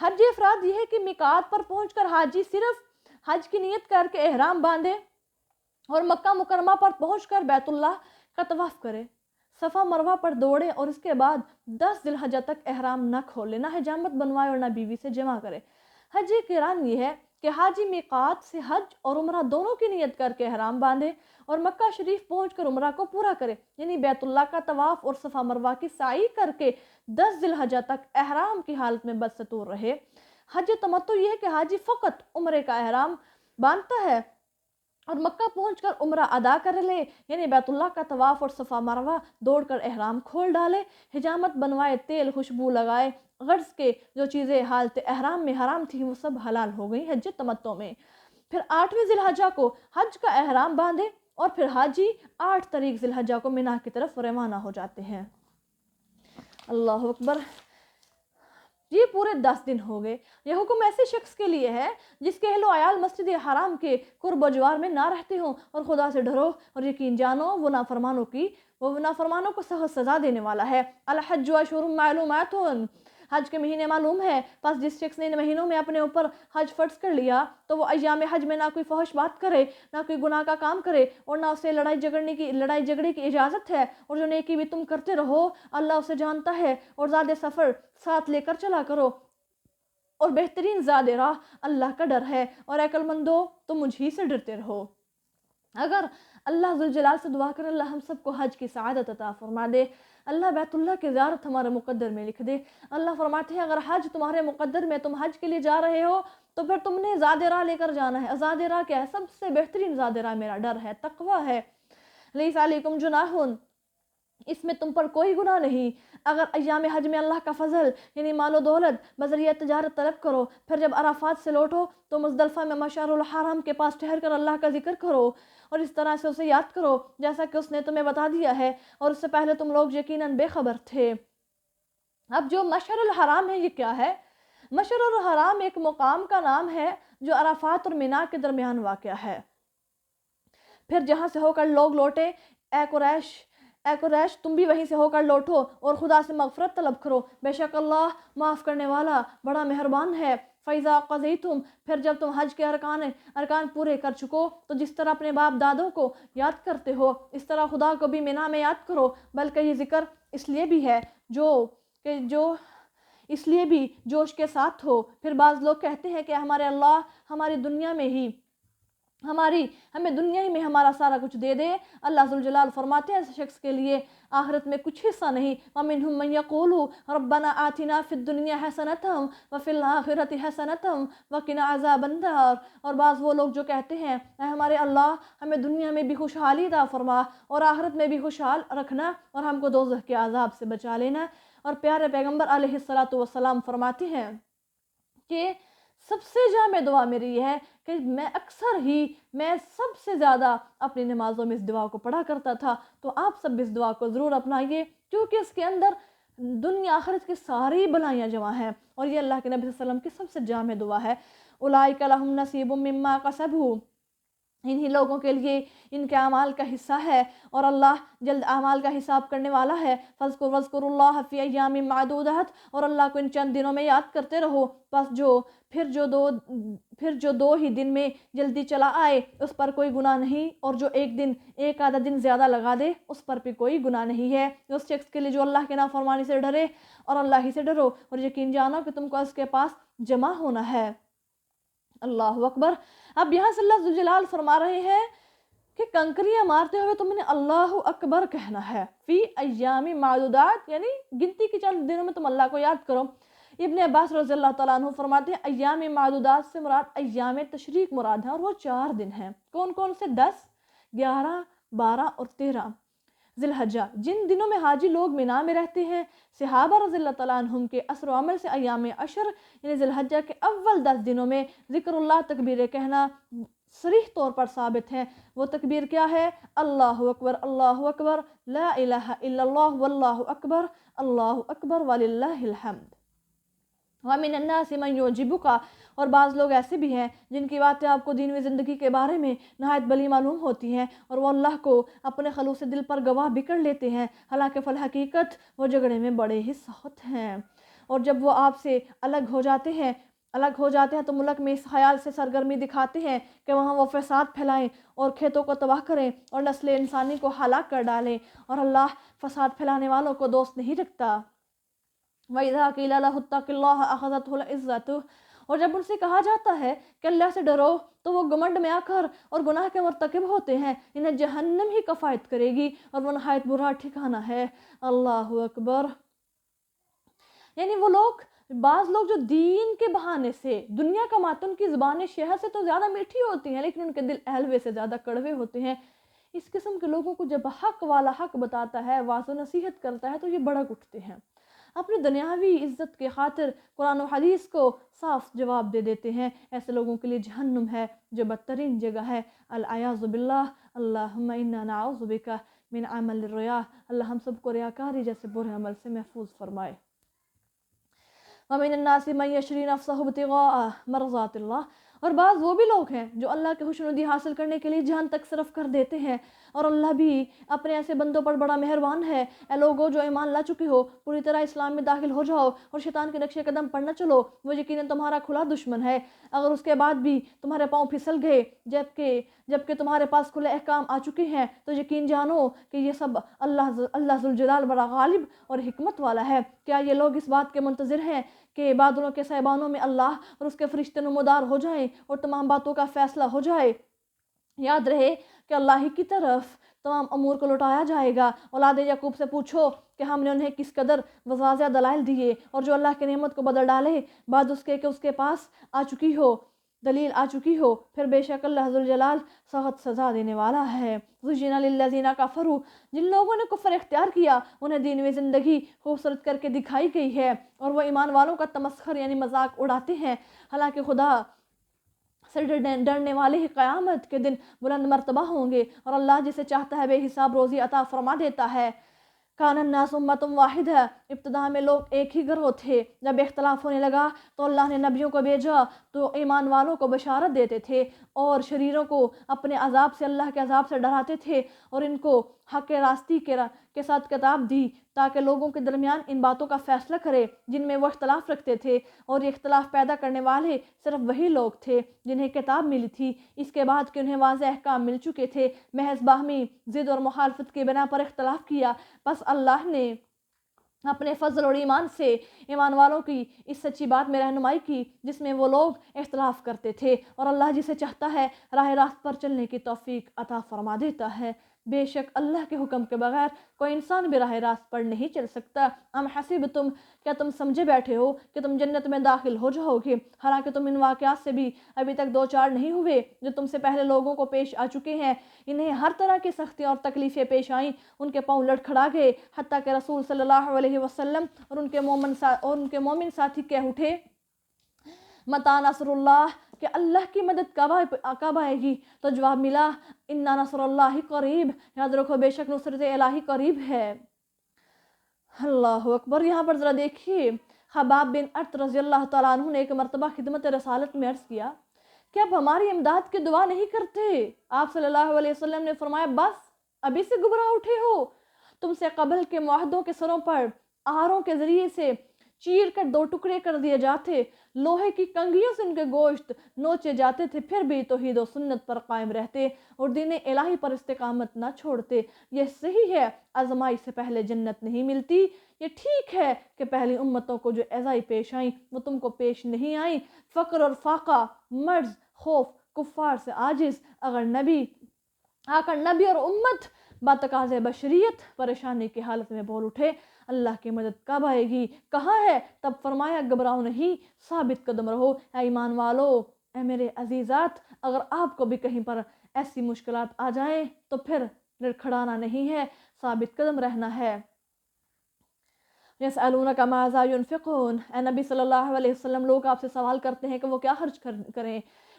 حج افراد یہ ہے کہ میقات پر پہنچ کر حاجی صرف حج کی نیت کر کے احرام باندھے اور مکہ مکرمہ پر پہنچ کر بیت اللہ کا طواف کرے، صفا مروہ پر دوڑے اور اس کے بعد 10 ذی الحجہ تک احرام نہ کھولے، نہ حجامت بنوائے اور نہ بیوی سے جمع کرے۔ حج قران یہ ہے کہ حاجی میقات سے حج اور عمرہ دونوں کی نیت کر کے احرام باندھے اور مکہ شریف پہنچ کر عمرہ کو پورا کرے، یعنی بیت اللہ کا طواف اور صفا مروہ کی سعی کر کے 10 ذی الحجہ تک احرام کی حالت میں بدستور رہے۔ حج تمتع یہ ہے کہ حاجی فقط عمرے کا احرام باندھتا ہے اور مکہ پہنچ کر عمرہ ادا کر لے، یعنی بیت اللہ کا طواف اور صفا مروہ دوڑ کر احرام کھول ڈالے، حجامت بنوائے، تیل خوشبو لگائے، غرض کے جو چیزیں حالت احرام میں حرام تھی وہ سب حلال ہو گئی حج تمتع میں۔ پھر 8ویں ذی الحجہ کو حج کا احرام باندھے اور پھر حاجی 8 تاریخ ذی الحجہ کو مینا کی طرف روانہ ہو جاتے ہیں۔ اللہ اکبر۔ یہ پورے 10 دن ہو گئے۔ یہ حکم ایسے شخص کے لیے ہے جس کے اہل و عیال مسجد حرام کے قرب و جوار میں نہ رہتے ہوں، اور خدا سے ڈرو اور یقین جانو وہ نافرمانوں کو سخت سزا دینے والا ہے۔ الحج اشہر معلومات، حج کے مہینے معلوم ہے، پس جس شخص نے ان مہینوں میں اپنے اوپر حج فرض کر لیا تو وہ ایام حج میں نہ کوئی فحش بات کرے، نہ کوئی گناہ کا کام کرے، اور نہ اسے لڑائی جھگڑے کی اجازت ہے، اور جو نیکی بھی تم کرتے رہو اللہ اسے جانتا ہے، اور زاد سفر ساتھ لے کر چلا کرو، اور بہترین زاد راہ اللہ کا ڈر ہے، اور عقل مندو تم مجھ ہی سے ڈرتے رہو۔ اگر اللہ ذوالجلال سے دعا کر اللہ ہم سب کو حج کی سعادت عطا فرما دے، اللہ بیت اللہ کی زیارت ہمارے مقدر میں لکھ دے۔ اللہ فرماتے ہیں اگر حج تمہارے مقدر میں تم حج کے لیے جا رہے ہو تو پھر تم نے زاد راہ لے کر جانا ہے۔ زاد راہ کیا ہے؟ سب سے بہترین زاد راہ میرا ڈر ہے، تقوی ہے۔ لیس علیکم جناح، اس میں تم پر کوئی گناہ نہیں اگر ایام حج میں اللہ کا فضل یعنی مال و دولت بذریعہ تجارت طلب کرو، پھر جب عرفات سے لوٹو تو مزدلفہ میں مشعر الحرام کے پاس ٹھہر کر اللہ کا ذکر کرو اور اس طرح سے اسے یاد کرو جیسا کہ اس نے تمہیں بتا دیا ہے، اور اس سے پہلے تم لوگ یقیناً بے خبر تھے۔ اب جو مشعر الحرام ہے یہ کیا ہے؟ مشعر الحرام ایک مقام کا نام ہے جو عرفات اور مینا کے درمیان واقع ہے۔ پھر جہاں سے ہو کر لوگ لوٹے، اے قریش تم بھی وہیں سے ہو کر لوٹو اور خدا سے مغفرت طلب کرو، بے شک اللہ معاف کرنے والا بڑا مہربان ہے۔ فَإِذَا قَضَيْتُمْ، پھر جب تم حج کے ارکان پورے کر چکو تو جس طرح اپنے باپ دادوں کو یاد کرتے ہو اس طرح خدا کو بھی مینا میں یاد کرو، بلکہ یہ ذکر اس لیے بھی ہے اس لیے بھی جوش کے ساتھ ہو۔ پھر بعض لوگ کہتے ہیں کہ ہمارے اللہ ہمیں دنیا ہی میں ہمارا سارا کچھ دے دے۔ اللہ ذوالجلال فرماتے ہیں ایسے شخص کے لیے آخرت میں کچھ حصہ نہیں۔ وَمِنْهُمْ مَنْ يَقُولُ رَبَّنَا آتِنَا فِي الدُّنْيَا حَسَنَةً وَفِي الْآخِرَةِ حَسَنَةً وَقِنَا عَذَابَ النَّارِ، اور بعض وہ لوگ جو کہتے ہیں اے ہمارے اللہ ہمیں دنیا میں بھی خوشحالی عطا فرما اور آخرت میں بھی خوشحال رکھنا اور ہم کو دوزخ کے عذاب سے بچا لینا۔ اور پیارے پیغمبر علیہ الصلاۃ فرماتے ہیں کہ سب سے جامع دعا میری یہ ہے کہ میں سب سے زیادہ اپنی نمازوں میں اس دعا کو پڑھا کرتا تھا، تو آپ سب اس دعا کو ضرور اپنائیے کیونکہ اس کے اندر دنیا آخرت کی ساری بلائیاں جمع ہیں، اور یہ اللہ کے نبی صلی اللہ علیہ وسلم کی سب سے جامع دعا ہے۔ اولئک لہم نصیب مما کسبوا، انہی لوگوں کے لیے ان کے اعمال کا حصہ ہے اور اللہ جلد اعمال کا حساب کرنے والا ہے۔ وَاذْكُرُوا اللَّهَ فِي أَيَّامٍ مَّعْدُودَاتٍ، اور اللہ کو ان چند دنوں میں یاد کرتے رہو، پھر جو دو ہی دن میں جلدی چلا آئے اس پر کوئی گناہ نہیں، اور جو ایک آدھا دن زیادہ لگا دے اس پر بھی کوئی گناہ نہیں ہے۔ اس شخص کے لیے جو اللہ کے نافرمانی سے ڈرے، اور اللہ ہی سے ڈرو اور یقین جانو کہ تم کو اس کے پاس جمع ہونا ہے۔ اللہ اکبر۔ اب یہاں سے اللہ ذوالجلال فرما رہے ہیں کہ کنکریاں مارتے ہوئے تم نے اللہ اکبر کہنا ہے، فی ایام معدودات، یعنی گنتی کی چند دنوں میں تم اللہ کو یاد کرو۔ ابن عباس رضی اللہ تعالیٰ عنہ فرماتے ہیں ایام معدودات سے مراد ایام تشریق مراد ہے، اور وہ 4 دن ہیں۔ کون کون سے؟ 10، 11، 12 اور 13 ذی الحجہ، جن دنوں میں حاجی لوگ مینا میں رہتے ہیں۔ صحابہ رضی اللہ تعالیٰ عنہم کے اثر و عمل سے ایام عشر یعنی ذی الحجہ کے اول 10 دنوں میں ذکر اللہ تکبیر کہنا صریح طور پر ثابت ہے۔ وہ تکبیر کیا ہے؟ اللہ اکبر، لا الہ الا اللہ واللہ اکبر، اللہ اکبر وللہ الحمد۔ وَمِنَ النَّاسِ مَنْ يُعْجِبُكَ، اور بعض لوگ ایسے بھی ہیں جن کی باتیں آپ کو دین و زندگی کے بارے میں نہایت بلی معلوم ہوتی ہیں اور وہ اللہ کو اپنے خلوص دل پر گواہ بھی کر لیتے ہیں، حالانکہ فی الحقیقت وہ جھگڑے میں بڑے ہی سخت ہیں۔ اور جب وہ آپ سے الگ ہو جاتے ہیں تو ملک میں اس خیال سے سرگرمی دکھاتے ہیں کہ وہاں وہ فساد پھیلائیں اور کھیتوں کو تباہ کریں اور نسل انسانی کو ہلاک کر ڈالیں، اور اللہ فساد پھیلانے والوں کو دوست نہیں رکھتا۔ وَإِذَا قِيلَ لَهُ اتَّقِ اللَّهَ أَخَذَتْهُ الْعِزَّةُ، اور جب ان سے کہا جاتا ہے کہ اللہ سے ڈرو تو وہ گمنڈ میں آ کر اور گناہ کے مرتکب ہوتے ہیں، انہیں جہنم ہی کفایت کرے گی اور وہ نہایت برا ٹھکانہ ہے۔ اللہ اکبر۔ یعنی وہ لوگ، بعض لوگ جو دین کے بہانے سے دنیا کماتے ہیں، ان کی زبانیں شہد سے تو زیادہ میٹھی ہوتی ہیں لیکن ان کے دل حلوے سے زیادہ کڑوے ہوتے ہیں۔ اس قسم کے لوگوں کو جب حق والا حق بتاتا ہے، واعظ و نصیحت کرتا ہے، تو یہ بھڑک اٹھتے ہیں، اپنی دنیاوی عزت کے خاطر قرآن و حدیث کو صاف جواب دے دیتے ہیں۔ ایسے لوگوں کے لیے جہنم ہے جو بدترین جگہ ہے، العیاذ باللہ۔ اللہم انا نعوذ بک من عمل الریا، اللہ ہم سب کو ریاکاری جیسے برے عمل سے محفوظ فرمائے۔ وَمِنَ النَّاسِ مَن يَشْرِي نَفْسَهُ ابْتِغَاءَ مَرْضَاتِ اللَّهِ، اور بعض وہ بھی لوگ ہیں جو اللہ کے خوشنودی حاصل کرنے کے لیے جان تک صرف کر دیتے ہیں، اور اللہ بھی اپنے ایسے بندوں پر بڑا مہربان ہے۔ اے لوگو جو ایمان لا چکے ہو، پوری طرح اسلام میں داخل ہو جاؤ اور شیطان کے نقش قدم پر نہ چلو، وہ یقیناً تمہارا کھلا دشمن ہے۔ اگر اس کے بعد بھی تمہارے پاؤں پھسل گئے جبکہ تمہارے پاس کھلے احکام آ چکے ہیں، تو یقین جانو کہ یہ سب اللہ ذوالجلال بڑا غالب اور حکمت والا ہے۔ کیا یہ لوگ اس بات کے منتظر ہیں کہ بادلوں کے سائبانوں میں اللہ اور اس کے فرشتے نمودار ہو جائیں اور تمام باتوں کا فیصلہ ہو جائے؟ یاد رہے کہ اللہ ہی کی طرف تمام امور کو لوٹایا جائے گا۔ اولاد یعقوب سے پوچھو کہ ہم نے انہیں کس قدر واضح دلائل دیے، اور جو اللہ کی نعمت کو بدل ڈالے بعد اس کے کہ اس کے پاس دلیل آ چکی ہو، پھر بے شک اللہ ذوالجلال سخت سزا دینے والا ہے۔ زُجِّنَ لِلَّذِينَ كَفَرُوا، جن لوگوں نے کفر اختیار کیا انہیں دنیوی زندگی خوبصورت کر کے دکھائی گئی ہے، اور وہ ایمان والوں کا تمسخر یعنی مذاق اڑاتے ہیں، حالانکہ خدا سے ڈرنے والے ہی قیامت کے دن بلند مرتبہ ہوں گے، اور اللہ جسے چاہتا ہے بے حساب روزی عطا فرما دیتا ہے۔ کان الناس امۃ واحدہ، ابتدا میں لوگ ایک ہی گروہ تھے، جب اختلاف ہونے لگا تو اللہ نے نبیوں کو بھیجا تو ایمان والوں کو بشارت دیتے تھے اور شریروں کو اپنے عذاب سے، اللہ کے عذاب سے ڈراتے تھے، اور ان کو حق راستی کے ساتھ کتاب دی تاکہ لوگوں کے درمیان ان باتوں کا فیصلہ کرے جن میں وہ اختلاف رکھتے تھے، اور یہ اختلاف پیدا کرنے والے صرف وہی لوگ تھے جنہیں کتاب ملی تھی، اس کے بعد کہ انہیں واضح احکام مل چکے تھے۔ محض باہمی ضد اور مخالفت کی بنا پر اختلاف کیا، پس اللہ نے اپنے فضل اور ایمان سے ایمان والوں کی اس سچی بات میں رہنمائی کی جس میں وہ لوگ اختلاف کرتے تھے، اور اللہ جسے چاہتا ہے راہ راست پر چلنے کی توفیق عطا فرما دیتا ہے۔ بے شک اللہ کے حکم کے بغیر کوئی انسان بھی راہ راست پر نہیں چل سکتا۔ ام حسبتم، کیا تم سمجھے بیٹھے ہو کہ تم جنت میں داخل ہو جاؤ گے، حالانکہ تم ان واقعات سے بھی ابھی تک دو چار نہیں ہوئے جو تم سے پہلے لوگوں کو پیش آ چکے ہیں۔ انہیں ہر طرح کی سختیاں اور تکلیفیں پیش آئیں، ان کے پاؤں لڑکھڑا گئے، حتیٰ کہ رسول صلی اللہ علیہ وسلم اور ان کے مومن ساتھی کہہ اٹھے، متی نصر اللہ، کہ اللہ کی مدد کب آئے گی؟ تو جواب ملا، انا نصر اللہ قریب، یاد رکھو بے شک نصرت الہی قریب ہے۔ اللہ اکبر۔ یہاں پر ذرا دیکھیے، خباب بن ارت رضی اللہ تعالیٰ عنہ نے ایک مرتبہ خدمت رسالت میں عرض کیا کہ اب ہماری امداد کی دعا نہیں کرتے؟ آپ صلی اللہ علیہ وسلم نے فرمایا، بس ابھی سے گھبرا اٹھے ہو؟ تم سے قبل کے معاہدوں کے سروں پر آہاروں کے ذریعے سے چیر کر دو ٹکڑے کر دیے جاتے، لوہے کی کنگھیوں سے ان کے گوشت نوچے جاتے تھے، پھر بھی توحید و سنت پر قائم رہتے اور دین الہی پر استقامت نہ چھوڑتے۔ یہ صحیح ہے آزمائی سے پہلے جنت نہیں ملتی، یہ ٹھیک ہے کہ پہلی امتوں کو جو ایزائی پیش آئیں وہ تم کو پیش نہیں آئیں، فقر اور فاقہ، مرض، خوف، کفار سے عاجز، اگر نبی اور امت باتقاض بشریت پریشانی کی حالت میں بول اٹھے، اللہ کی مدد کب آئے گی، کہاں ہے؟ تب فرمایا، گھبراؤ نہیں، ثابت قدم رہو اے ایمان والو، اے میرے عزیزات، اگر آپ کو بھی کہیں پر ایسی مشکلات آ جائیں تو پھر لڑکھڑانا نہیں ہے، ثابت قدم رہنا ہے۔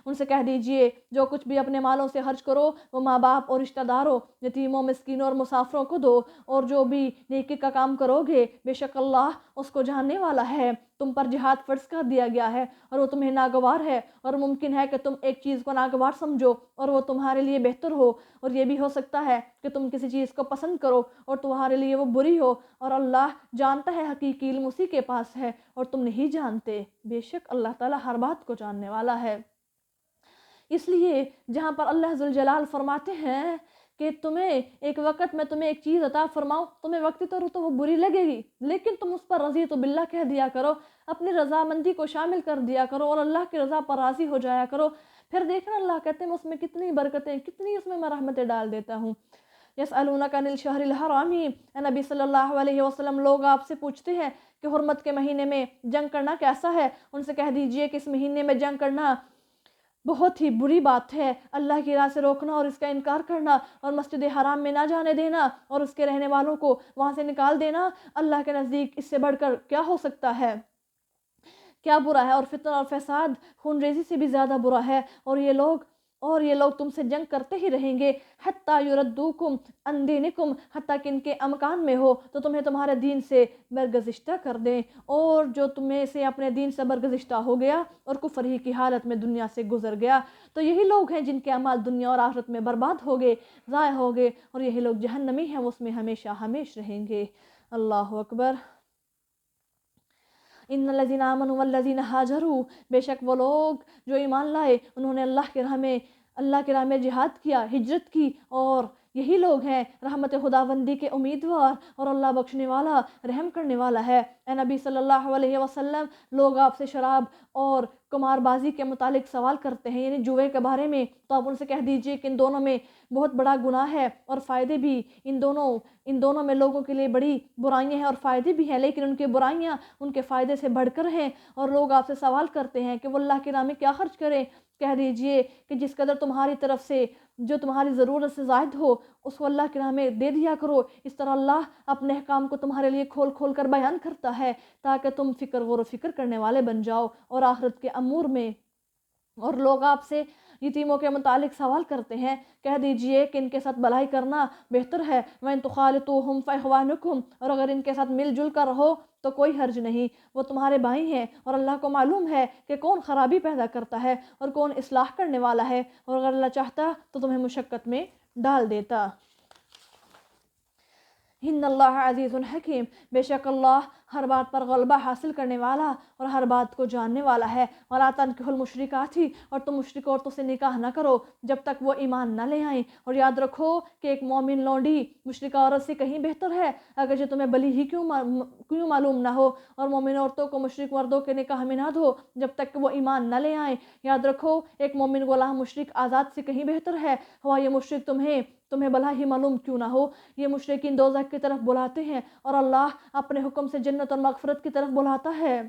ان سے کہہ دیجئے جو کچھ بھی اپنے مالوں سے خرچ کرو وہ ماں باپ اور رشتہ داروں، یتیموں، مسکینوں اور مسافروں کو دو، اور جو بھی نیکی کا کام کرو گے بے شک اللہ اس کو جاننے والا ہے۔ تم پر جہاد فرض کر دیا گیا ہے اور وہ تمہیں ناگوار ہے، اور ممکن ہے کہ تم ایک چیز کو ناگوار سمجھو اور وہ تمہارے لیے بہتر ہو، اور یہ بھی ہو سکتا ہے کہ تم کسی چیز کو پسند کرو اور تمہارے لیے وہ بری ہو، اور اللہ جانتا ہے، حقیقی علم اسی کے پاس ہے اور تم نہیں جانتے۔ بے شک اللہ تعالیٰ ہر بات کو جاننے والا ہے۔ اس لیے جہاں پر اللہ ذوالجلال فرماتے ہیں کہ تمہیں ایک وقت میں تمہیں ایک چیز عطا فرماؤں، تمہیں وقتی طور تو وہ بری لگے گی، لیکن تم اس پر رضیت باللہ کہہ دیا کرو، اپنی رضامندی کو شامل کر دیا کرو اور اللہ کی رضا پر راضی ہو جایا کرو، پھر دیکھنا اللہ کہتے ہیں اس میں کتنی برکتیں، کتنی اس میں رحمتیں ڈال دیتا ہوں۔ یسألونک عن الشہر الحرام، اے نبی صلی اللہ علیہ وسلم لوگ آپ سے پوچھتے ہیں کہ حرمت کے مہینے میں جنگ کرنا کیسا ہے؟ ان سے کہہ دیجئے کہ اس مہینے میں جنگ کرنا بہت ہی بری بات ہے، اللہ کی راہ سے روکنا اور اس کا انکار کرنا اور مسجد حرام میں نہ جانے دینا اور اس کے رہنے والوں کو وہاں سے نکال دینا، اللہ کے نزدیک اس سے بڑھ کر کیا ہو سکتا ہے، کیا برا ہے، اور فتنہ اور فساد خون ریزی سے بھی زیادہ برا ہے، اور یہ لوگ تم سے جنگ کرتے ہی رہیں گے، حتیٰ یردوکم عن دینکم، حتیٰ کہ ان کے امکان میں ہو تو تمہیں تمہارے دین سے برگزشتہ کر دیں، اور جو تمہیں سے اپنے دین سے برگزشتہ ہو گیا اور کفر ہی کی حالت میں دنیا سے گزر گیا تو یہی لوگ ہیں جن کے اعمال دنیا اور آخرت میں برباد ہو گئے، ضائع ہو گئے، اور یہی لوگ جہنمی ہیں، وہ اس میں ہمیشہ ہمیش رہیں گے۔ اللہ اکبر۔ ان الذین آمنوا والذین ہاجروا، بے شک وہ لوگ جو ایمان لائے، انہوں نے اللہ کی راہ میں جہاد کیا، ہجرت کی، اور یہی لوگ ہیں رحمت خداوندی کے امیدوار، اور اللہ بخشنے والا رحم کرنے والا ہے۔ اے نبی صلی اللہ علیہ وسلم لوگ آپ سے شراب اور قمار بازی کے متعلق سوال کرتے ہیں، یعنی جوئے کے بارے میں، تو آپ ان سے کہہ دیجئے کہ ان دونوں میں بہت بڑا گناہ ہے اور فائدے بھی، ان دونوں میں لوگوں کے لیے بڑی برائیاں ہیں اور فائدے بھی ہیں، لیکن ان کی برائیاں ان کے فائدے سے بڑھ کر ہیں، اور لوگ آپ سے سوال کرتے ہیں کہ وہ اللہ کی راہ میں کیا خرچ کریں، کہہ دیجئے کہ جس قدر تمہاری طرف سے جو تمہاری ضرورت سے زائد ہو اس کو اللہ کی راہ میں دے دیا کرو۔ اس طرح اللہ اپنے احکام کو تمہارے لیے کھول کھول کر بیان کرتا ہے تاکہ تم غور و فکر کرنے والے بن جاؤ اور آخرت کے امور میں۔ اور لوگ آپ سے یتیموں کے متعلق سوال کرتے ہیں، کہہ دیجئے کہ ان کے ساتھ بھلائی کرنا بہتر ہے، وَإِن تُخَالِطُوهُمْ فَإِخْوَانُكُمْ، اور اگر ان کے ساتھ مل جل کر رہو تو کوئی حرج نہیں، وہ تمہارے بھائی ہیں، اور اللہ کو معلوم ہے کہ کون خرابی پیدا کرتا ہے اور کون اصلاح کرنے والا ہے، اور اگر اللہ چاہتا تو تمہیں مشقت میں ڈال دیتا۔ ان اللہ عزیز حکیم، بے شک اللہ ہر بات پر غلبہ حاصل کرنے والا اور ہر بات کو جاننے والا ہے۔ وَلَا تَنكِحُوا الْمُشْرِكَاتِ، اور تم مشرک عورتوں سے نکاح نہ کرو جب تک وہ ایمان نہ لے آئیں، اور یاد رکھو کہ ایک مومن لونڈی مشرکہ عورت سے کہیں بہتر ہے اگرچہ تمہیں بلی ہی کیوں معلوم نہ ہو، اور مومن عورتوں کو مشرک مردوں کے نکاح میں نہ دو جب تک کہ وہ ایمان نہ لے آئیں۔ یاد رکھو ایک مومن غلام مشرک آزاد سے کہیں بہتر ہے، ہوا یہ مشرک تمہیں بھلا ہی معلوم کیوں نہ ہو۔ یہ مشرکین دوزخ کی طرف بلاتے ہیں اور اللہ اپنے حکم سے جنت اور مغفرت کی طرف بلاتا ہے،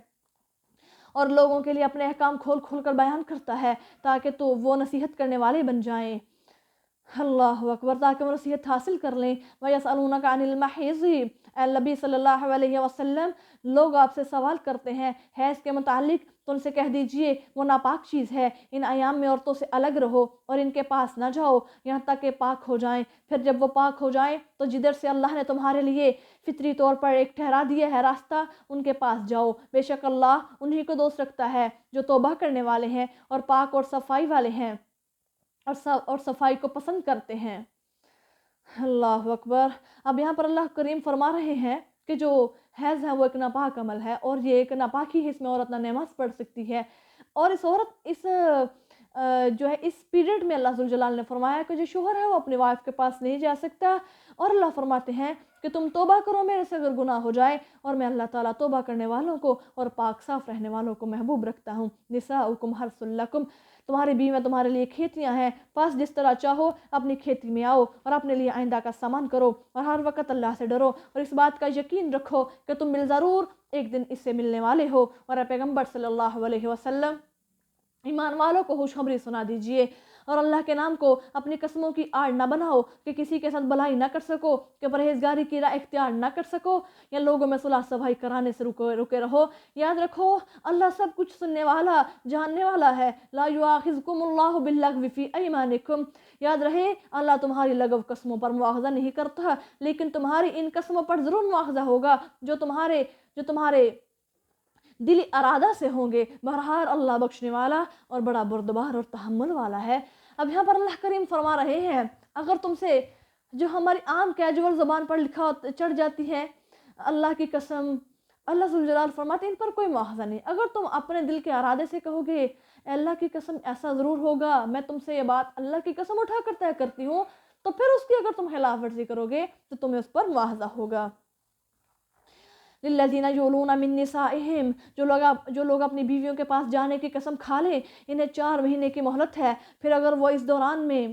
اور لوگوں کے لیے اپنے احکام کھول کھول کر بیان کرتا ہے تاکہ تو وہ نصیحت کرنے والے بن جائیں۔ اللہ اکبر، تاکہ وہ نصیحت حاصل کر لیں۔ وَيَسْأَلُونَكَ عَنِ الْمَحِيضِ، اے نبی صلی اللہ علیہ وسلم لوگ آپ سے سوال کرتے ہیں حیض کے متعلق، تو ان سے کہہ دیجئے وہ ناپاک چیز ہے، ان ایام میں عورتوں سے الگ رہو اور ان کے پاس نہ جاؤ یہاں تک کہ پاک ہو جائیں، پھر جب وہ پاک ہو جائیں تو جدھر سے اللہ نے تمہارے لیے فطری طور پر ایک ٹھہرا دیا ہے راستہ، ان کے پاس جاؤ، بے شک اللہ انہی کو دوست رکھتا ہے جو توبہ کرنے والے ہیں اور پاک اور صفائی والے ہیں اور صفائی کو پسند کرتے ہیں۔ اللہ اکبر۔ اب یہاں پر اللہ کریم فرما رہے ہیں کہ جو حیض ہے وہ ایک ناپاک عمل ہے، اور یہ ایک ناپاکی ہے، اس میں عورت نہ نماز پڑھ سکتی ہے، اور اس پیریڈ میں اللہ ذوالجلال نے فرمایا کہ جو شوہر ہے وہ اپنی وائف کے پاس نہیں جا سکتا، اور اللہ فرماتے ہیں کہ تم توبہ کرو میرے سے اگر گناہ ہو جائے، اور میں اللہ تعالیٰ توبہ کرنے والوں کو اور پاک صاف رہنے والوں کو محبوب رکھتا ہوں۔ نساؤکم حرث لکم، تمہاری بیویاں تمہارے لیے کھیتیاں ہیں، پاس جس طرح چاہو اپنی کھیتی میں آؤ اور اپنے لیے آئندہ کا سامان کرو، اور ہر وقت اللہ سے ڈرو اور اس بات کا یقین رکھو کہ تم بالضرور ایک دن اس سے ملنے والے ہو۔ اور اے پیغمبر صلی اللہ علیہ وسلم ایمان والوں کو خوشخبری سنا دیجئے اور اللہ کے نام کو اپنی قسموں کی آڑ نہ بناؤ کہ کسی کے ساتھ بھلائی نہ کر سکو، کہ پرہیزگاری کی راہ اختیار نہ کر سکو یا لوگوں میں صلح صفائی کرانے سے رکے رہو۔ یاد رکھو اللہ سب کچھ سننے والا جاننے والا ہے۔ لا یؤاخذکم اللہ باللغو فی ایمانکم، یاد رہے اللہ تمہاری لغو قسموں پر مواخذہ نہیں کرتا، لیکن تمہاری ان قسموں پر ضرور مواخذہ ہوگا جو تمہارے دلی ارادہ سے ہوں گے۔ بہرحال اللہ بخشنے والا اور بڑا بردبار اور تحمل والا ہے۔ اب یہاں پر اللہ کریم فرما رہے ہیں اگر تم سے جو ہماری عام کیجول زبان پر لکھا چڑھ جاتی ہے، اللہ کی قسم، اللہ ذوالجلال فرماتے ان پر کوئی مواخذہ نہیں۔ اگر تم اپنے دل کے ارادے سے کہو گے اللہ کی قسم ایسا ضرور ہوگا، میں تم سے یہ بات اللہ کی قسم اٹھا کر طے کرتی ہوں، تو پھر اس کی اگر تم خلاف ورزی کرو گے تو تمہیں اس پر مواخذہ ہوگا۔ للذین یولون من نسائہم، جو لوگ اپنی بیویوں کے پاس جانے کی قسم کھا لیں انہیں 4 مہینے کی مہلت ہے، پھر اگر وہ اس دوران میں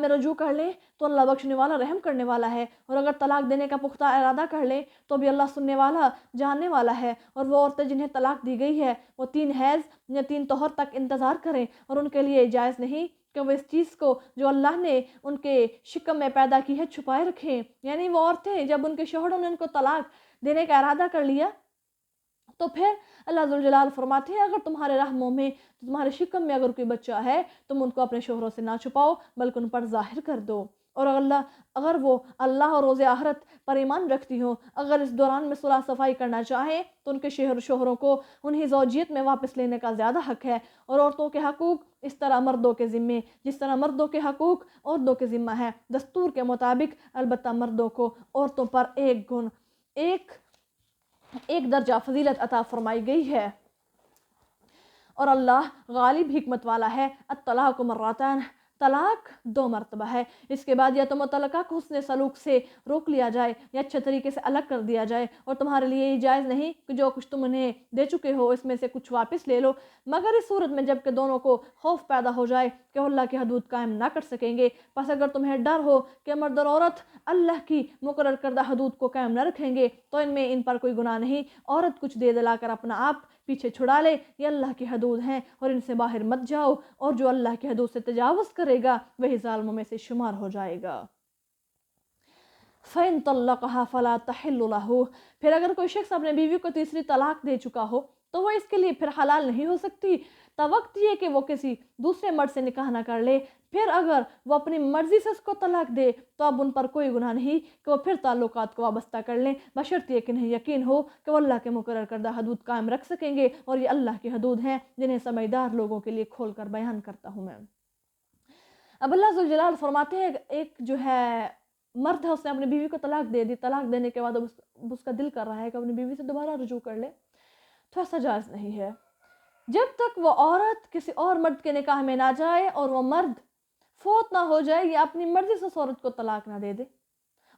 رجوع کر لیں تو اللہ بخشنے والا رحم کرنے والا ہے، اور اگر طلاق دینے کا پختہ ارادہ کر لیں تو بھی اللہ سننے والا جاننے والا ہے۔ اور وہ عورتیں جنہیں طلاق دی گئی ہے وہ 3 حیض یا 3 طہر تک انتظار کریں، اور ان کے لیے جائز نہیں کہ وہ اس چیز کو جو اللہ نے ان کے شکم میں پیدا کی ہے چھپائے رکھیں۔ یعنی وہ عورتیں جب ان کے شوہروں نے ان کو طلاق دینے کا ارادہ کر لیا تو پھر اللہ ذوالجلال فرماتے ہیں اگر تمہارے رحموں میں تمہارے شکم میں اگر کوئی بچہ ہے تم ان کو اپنے شوہروں سے نہ چھپاؤ بلکہ ان پر ظاہر کر دو۔ اور اگر وہ اللہ اور روز آخرت پر ایمان رکھتی ہوں، اگر اس دوران میں صلح صفائی کرنا چاہیں تو ان کے شوہروں کو انہیں زوجیت میں واپس لینے کا زیادہ حق ہے۔ اور عورتوں کے حقوق اس طرح مردوں کے ذمے جس طرح مردوں کے حقوق عورتوں کے ذمہ ہے، دستور کے مطابق البتہ مردوں کو عورتوں پر ایک درجہ فضیلت عطا فرمائی گئی ہے۔ اور اللہ غالب حکمت والا ہے۔ الطلاق مرتان، طلاق 2 مرتبہ ہے، اس کے بعد یا تو متعلقہ کو حسن سلوک سے روک لیا جائے یا اچھے طریقے سے الگ کر دیا جائے، اور تمہارے لیے یہ جائز نہیں کہ جو کچھ تم انہیں دے چکے ہو اس میں سے کچھ واپس لے لو، مگر اس صورت میں جب کہ دونوں کو خوف پیدا ہو جائے کہ وہ اللہ کی حدود قائم نہ کر سکیں گے۔ پس اگر تمہیں ڈر ہو کہ مرد اور عورت اللہ کی مقرر کردہ حدود کو قائم نہ رکھیں گے تو ان پر کوئی گناہ نہیں۔ عورت کچھ دے دلا کر اپنا آپ پیچھے چھڑا لے، یہ اللہ کی حدود ہیں اور ان سے باہر مت جاؤ، اور جو اللہ کی حدود سے تجاوز کرے گا وہی ظالموں میں سے شمار ہو جائے گا۔ فَإِن طَلَّقَهَا فَلَا تَحِلُّ لَهُ، پھر اگر کوئی شخص اپنے بیوی کو تیسری طلاق دے چکا ہو تو وہ اس کے لیے پھر حلال نہیں ہو سکتی تا وقت یہ کہ وہ کسی دوسرے مرد سے نکاح نہ کر لے۔ پھر اگر وہ اپنی مرضی سے اس کو طلاق دے تو اب ان پر کوئی گناہ نہیں کہ وہ پھر تعلقات کو وابستہ کر لیں، بشرطیہ کہ انہیں یقین ہو کہ وہ اللہ کے مقرر کردہ حدود قائم رکھ سکیں گے، اور یہ اللہ کی حدود ہیں جنہیں سمجھدار لوگوں کے لیے کھول کر بیان کرتا ہوں میں۔ اب اللہ ذوالجلال فرماتے ہیں ایک جو ہے مرد ہے اس نے اپنی بیوی کو طلاق دے دی، طلاق دینے کے بعد اب اس کا دل کر رہا ہے کہ اپنی بیوی سے دوبارہ رجوع کر لے، تو ایسا جائز نہیں ہے جب تک وہ عورت کسی اور مرد کے نکاح میں نہ جائے اور وہ مرد فوت نہ ہو جائے یا اپنی مرضی سے اس عورت کو طلاق نہ دے دے۔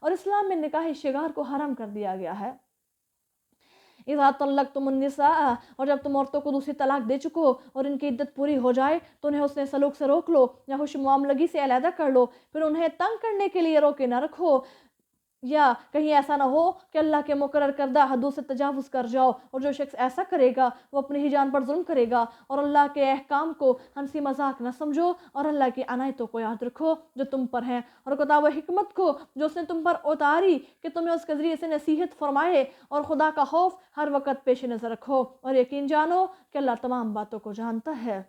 اور اسلام میں نکاح شگار کو حرام کر دیا گیا ہے۔ اذا طلقتم النساء، اور جب تم عورتوں کو دوسری طلاق دے چکو اور ان کی عدت پوری ہو جائے تو انہیں حسن سلوک سے روک لو یا خوش معاملگی سے علیحدہ کر لو، پھر انہیں تنگ کرنے کے لیے روکے نہ رکھو، یا کہیں ایسا نہ ہو کہ اللہ کے مقرر کردہ حدود سے تجاوز کر جاؤ، اور جو شخص ایسا کرے گا وہ اپنی ہی جان پر ظلم کرے گا۔ اور اللہ کے احکام کو ہنسی مذاق نہ سمجھو، اور اللہ کی عنایتوں کو یاد رکھو جو تم پر ہیں، اور کتاب و حکمت کو جو اس نے تم پر اتاری کہ تمہیں اس کے ذریعے سے نصیحت فرمائے، اور خدا کا خوف ہر وقت پیش نظر رکھو، اور یقین جانو کہ اللہ تمام باتوں کو جانتا ہے۔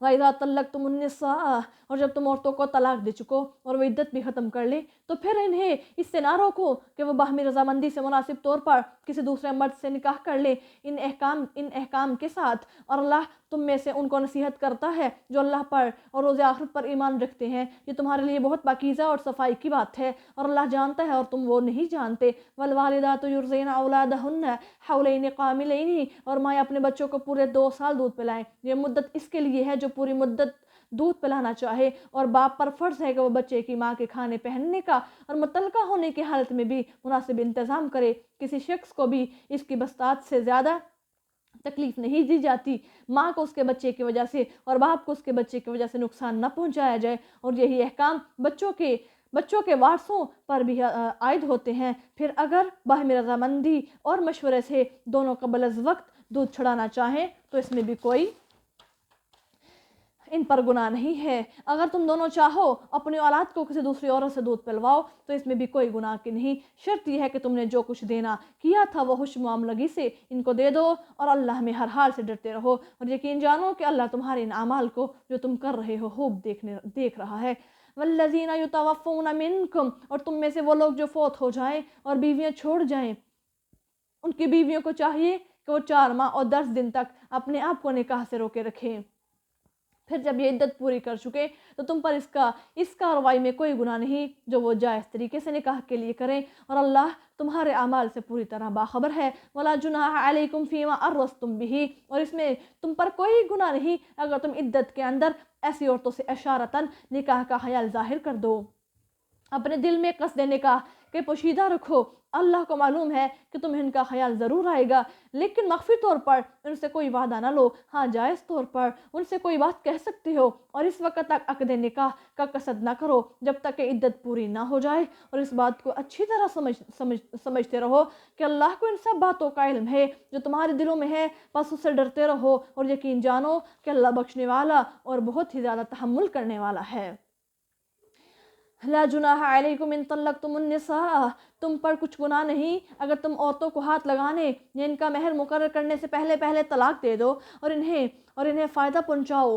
وَإِذَا طَلَّقْتُمُ النِّسَاءَ، اور جب تم عورتوں کو طلاق دے چکو اور وہ عدت بھی ختم کر لے تو پھر انہیں اس سے نہ روکو کہ وہ باہمی رضامندی سے مناسب طور پر کسی دوسرے مرد سے نکاح کر لے ان احکام کے ساتھ، اور اللہ تم میں سے ان کو نصیحت کرتا ہے جو اللہ پر اور روز آخرت پر ایمان رکھتے ہیں، یہ تمہارے لیے بہت پاکیزہ اور صفائی کی بات ہے، اور اللہ جانتا ہے اور تم وہ نہیں جانتے۔ وَالْوَالِدَاتُ يُرْضِعْنَ أَوْلَادَهُنَّ حَوْلَيْنِ کَامِلَيْنِ، اور مائیں اپنے بچوں کو پورے 2 سال دودھ پلائیں، یہ مدت اس کے لیے ہے جو پوری مدت دودھ پلانا چاہے، اور باپ پر فرض ہے کہ وہ بچے کی ماں کے کھانے پہننے کا اور متعلقہ ہونے کی حالت میں بھی مناسب انتظام کرے۔ کسی شخص کو بھی اس کی بسطات سے زیادہ تکلیف نہیں دی جاتی، ماں کو اس کے بچے کی وجہ سے اور باپ کو اس کے بچے کی وجہ سے نقصان نہ پہنچایا جائے، اور یہی احکام بچوں کے وارثوں پر بھی عائد ہوتے ہیں۔ پھر اگر باہمی رضامندی اور مشورے سے دونوں قبل از وقت دودھ چھڑانا چاہیں تو اس میں بھی کوئی ان پر گناہ نہیں ہے۔ اگر تم دونوں چاہو اپنی اولاد کو کسی دوسری عورت سے دودھ پلواؤ تو اس میں بھی کوئی گناہ کی نہیں، شرط یہ ہے کہ تم نے جو کچھ دینا کیا تھا وہ خوش معاملگی سے ان کو دے دو، اور اللہ میں ہر حال سے ڈرتے رہو، اور یقین جانو کہ اللہ تمہارے ان اعمال کو جو تم کر رہے ہو خوب دیکھ رہا ہے۔ والذین یتوفون منکم، اور تم میں سے وہ لوگ جو فوت ہو جائیں اور بیویاں چھوڑ جائیں، ان کی بیویوں کو چاہیے کہ وہ 4 ماہ اور 10 دن تک اپنے آپ کو نکاح سے روکے رکھیں۔ پھر جب یہ عدت پوری کر چکے تو تم پر اس کارروائی میں کوئی گناہ نہیں جو وہ جائز طریقے سے نکاح کے لیے کریں، اور اللہ تمہارے اعمال سے پوری طرح باخبر ہے۔ ولا جناح علیکم فیما عرضتم به، اور اس میں تم پر کوئی گناہ نہیں اگر تم عدت کے اندر ایسی عورتوں سے اشارتاً نکاح کا خیال ظاہر کر دو۔ اپنے دل میں قصد نکاح کے پوشیدہ رکھو، اللہ کو معلوم ہے کہ تمہیں ان کا خیال ضرور آئے گا، لیکن مخفی طور پر ان سے کوئی وعدہ نہ لو، ہاں جائز طور پر ان سے کوئی بات کہہ سکتے ہو، اور اس وقت تک عقد نکاح کا قصد نہ کرو جب تک کہ عدت پوری نہ ہو جائے، اور اس بات کو اچھی طرح سمجھتے رہو کہ اللہ کو ان سب باتوں کا علم ہے جو تمہارے دلوں میں ہے، بس اس سے ڈرتے رہو اور یقین جانو کہ اللہ بخشنے والا اور بہت ہی زیادہ تحمل کرنے والا ہے۔ لا جناح علیکم ان طلقتم النساء، تم پر کچھ گناہ نہیں اگر تم عورتوں کو ہاتھ لگانے یا ان کا مہر مقرر کرنے سے پہلے طلاق دے دو، اور انہیں فائدہ پہنچاؤ۔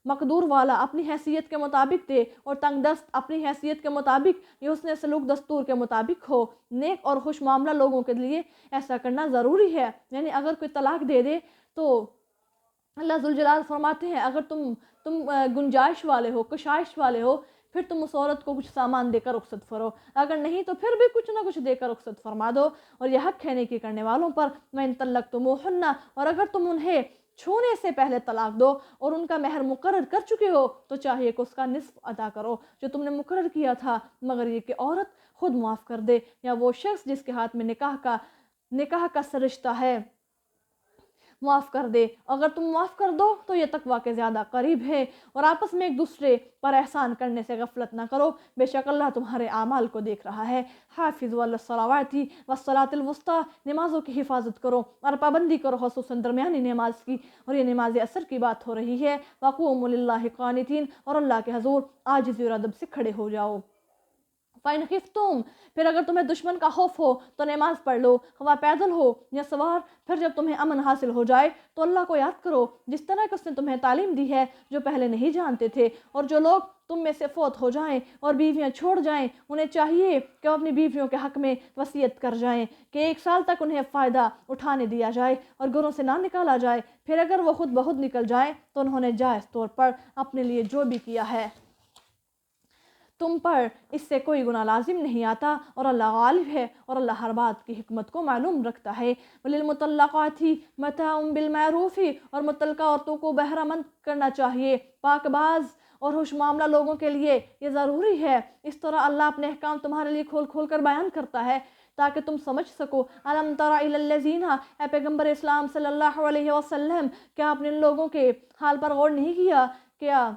مقدور والا اپنی حیثیت کے مطابق دے، اور تنگ دست اپنی حیثیت کے مطابق، یہ حسن سلوک دستور کے مطابق ہو۔ نیک اور خوش معاملہ لوگوں کے لیے ایسا کرنا ضروری ہے، یعنی اگر کوئی طلاق دے دے تو اللہ ذوالجلال فرماتے ہیں اگر تم گنجائش والے ہو، کشائش والے ہو، پھر تم اس عورت کو کچھ سامان دے کر رخصت فرو، اگر نہیں تو پھر بھی کچھ نہ کچھ دے کر رخصت فرما دو، اور یہ حق ہے نیکی کرنے والوں پر۔ وَإِن طَلَّقْتُمُوهُنَّ، اور اگر تم انہیں چھونے سے پہلے طلاق دو اور ان کا مہر مقرر کر چکے ہو تو چاہیے کہ اس کا نصف ادا کرو جو تم نے مقرر کیا تھا، مگر یہ کہ عورت خود معاف کر دے، یا وہ شخص جس کے ہاتھ میں نکاح کا سرشتہ ہے معاف کر دے۔ اگر تم معاف کر دو تو یہ تقویٰ کے زیادہ قریب ہے، اور آپس میں ایک دوسرے پر احسان کرنے سے غفلت نہ کرو، بے شک اللہ تمہارے اعمال کو دیکھ رہا ہے۔ حافظوا علی الصلوات والصلاۃ الوسطیٰ، نمازوں کی حفاظت کرو اور پابندی کرو، خصوصاً درمیانی نماز کی، اور یہ نماز عصر کی بات ہو رہی ہے۔ وقوموا للہ قانتین، اور اللہ کے حضور عاجزی اور ادب سے کھڑے ہو جاؤ۔ فَإِنْ خِفْتُمْ، پھر اگر تمہیں دشمن کا خوف ہو تو نماز پڑھ لو، خواہ پیدل ہو یا سوار۔ پھر جب تمہیں امن حاصل ہو جائے تو اللہ کو یاد کرو جس طرح کہ اس نے تمہیں تعلیم دی ہے جو پہلے نہیں جانتے تھے، اور جو لوگ تم میں سے فوت ہو جائیں اور بیویاں چھوڑ جائیں انہیں چاہیے کہ وہ اپنی بیویوں کے حق میں وصیت کر جائیں کہ 1 سال تک انہیں فائدہ اٹھانے دیا جائے اور گھروں سے نہ نکالا جائے، پھر اگر وہ خود بخود نکل جائیں تو انہوں نے جائز طور پر اپنے لیے جو بھی کیا ہے تم پر اس سے کوئی گناہ لازم نہیں آتا، اور اللہ غالب ہے اور اللہ ہر بات کی حکمت کو معلوم رکھتا ہے۔ وَلِلْمُطَلَّقَاتِ مَتَاعٌ بِالْمَعْرُوفِ، اور متعلقہ عورتوں کو بہرہ مند کرنا چاہیے، پاک باز اور ہوش معاملہ لوگوں کے لیے یہ ضروری ہے۔ اس طرح اللہ اپنے احکام تمہارے لیے کھول کھول کر بیان کرتا ہے تاکہ تم سمجھ سکو۔ الم تر الی الذین، اے پیغمبر اسلام صلی اللہ علیہ وسلم، کیا آپ نے ان لوگوں کے حال پر غور نہیں کیا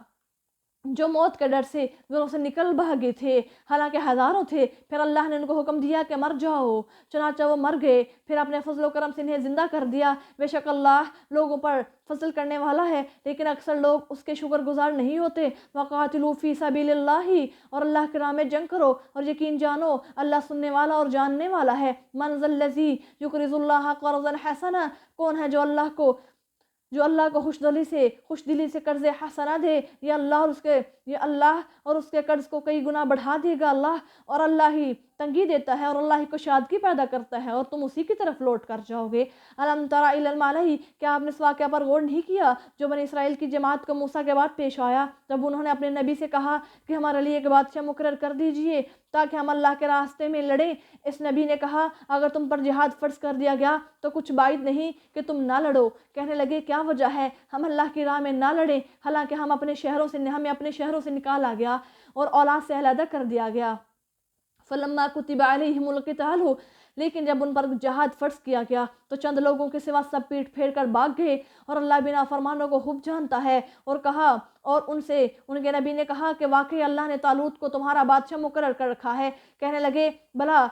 جو موت کے ڈر سے گھروں سے نکل بھاگے تھے، حالانکہ ہزاروں تھے، پھر اللہ نے ان کو حکم دیا کہ مر جاؤ، چنانچہ وہ مر گئے، پھر اپنے فضل و کرم سے انہیں زندہ کر دیا۔ بے شک اللہ لوگوں پر فضل کرنے والا ہے، لیکن اکثر لوگ اس کے شکر گزار نہیں ہوتے۔ وقاتلوا فی سبیل اللہ، اور اللہ کے راہ میں جنگ کرو، اور یقین جانو اللہ سننے والا اور جاننے والا ہے۔ من ذا الذی یقرض اللہ قرضا حسنا، کون ہے جو اللہ کو خوش دلی سے قرض حسنہ دے، یہ اللہ اور اس کے قرض کو کئی گنا بڑھا دے گا اور اللہ ہی تنگی دیتا ہے اور اللہ ہی کو شادگی پیدا کرتا ہے، اور تم اسی کی طرف لوٹ کر جاؤ گے۔ الم تر الی الملئی، کیا آپ نے اس واقعہ پر غور نہیں کیا جو بنی اسرائیل کی جماعت کو موسیٰ کے بعد پیش آیا، جب انہوں نے اپنے نبی سے کہا کہ ہمارے لیے ایک بادشاہ مقرر کر دیجئے تاکہ ہم اللہ کے راستے میں لڑیں۔ اس نبی نے کہا اگر تم پر جہاد فرض کر دیا گیا تو کچھ بعید نہیں کہ تم نہ لڑو۔ کہنے لگے کیا وجہ ہے ہم اللہ کی راہ میں نہ لڑیں حالانکہ ہمیں اپنے شہروں سے نکالا گیا اور اولاد سے علیحدہ کر دیا گیا۔ فلما کتب علیہم القتال، لیکن جب ان پر جہاد فرض کیا گیا تو چند لوگوں کے سوا سب پیٹ پھیر کر بھاگ گئے، اور اللہ بنا فرمانوں کو خوب جانتا ہے، اور ان کے نبی نے کہا کہ واقعی اللہ نے طالوت کو تمہارا بادشاہ مقرر کر رکھا ہے۔ کہنے لگے بھلا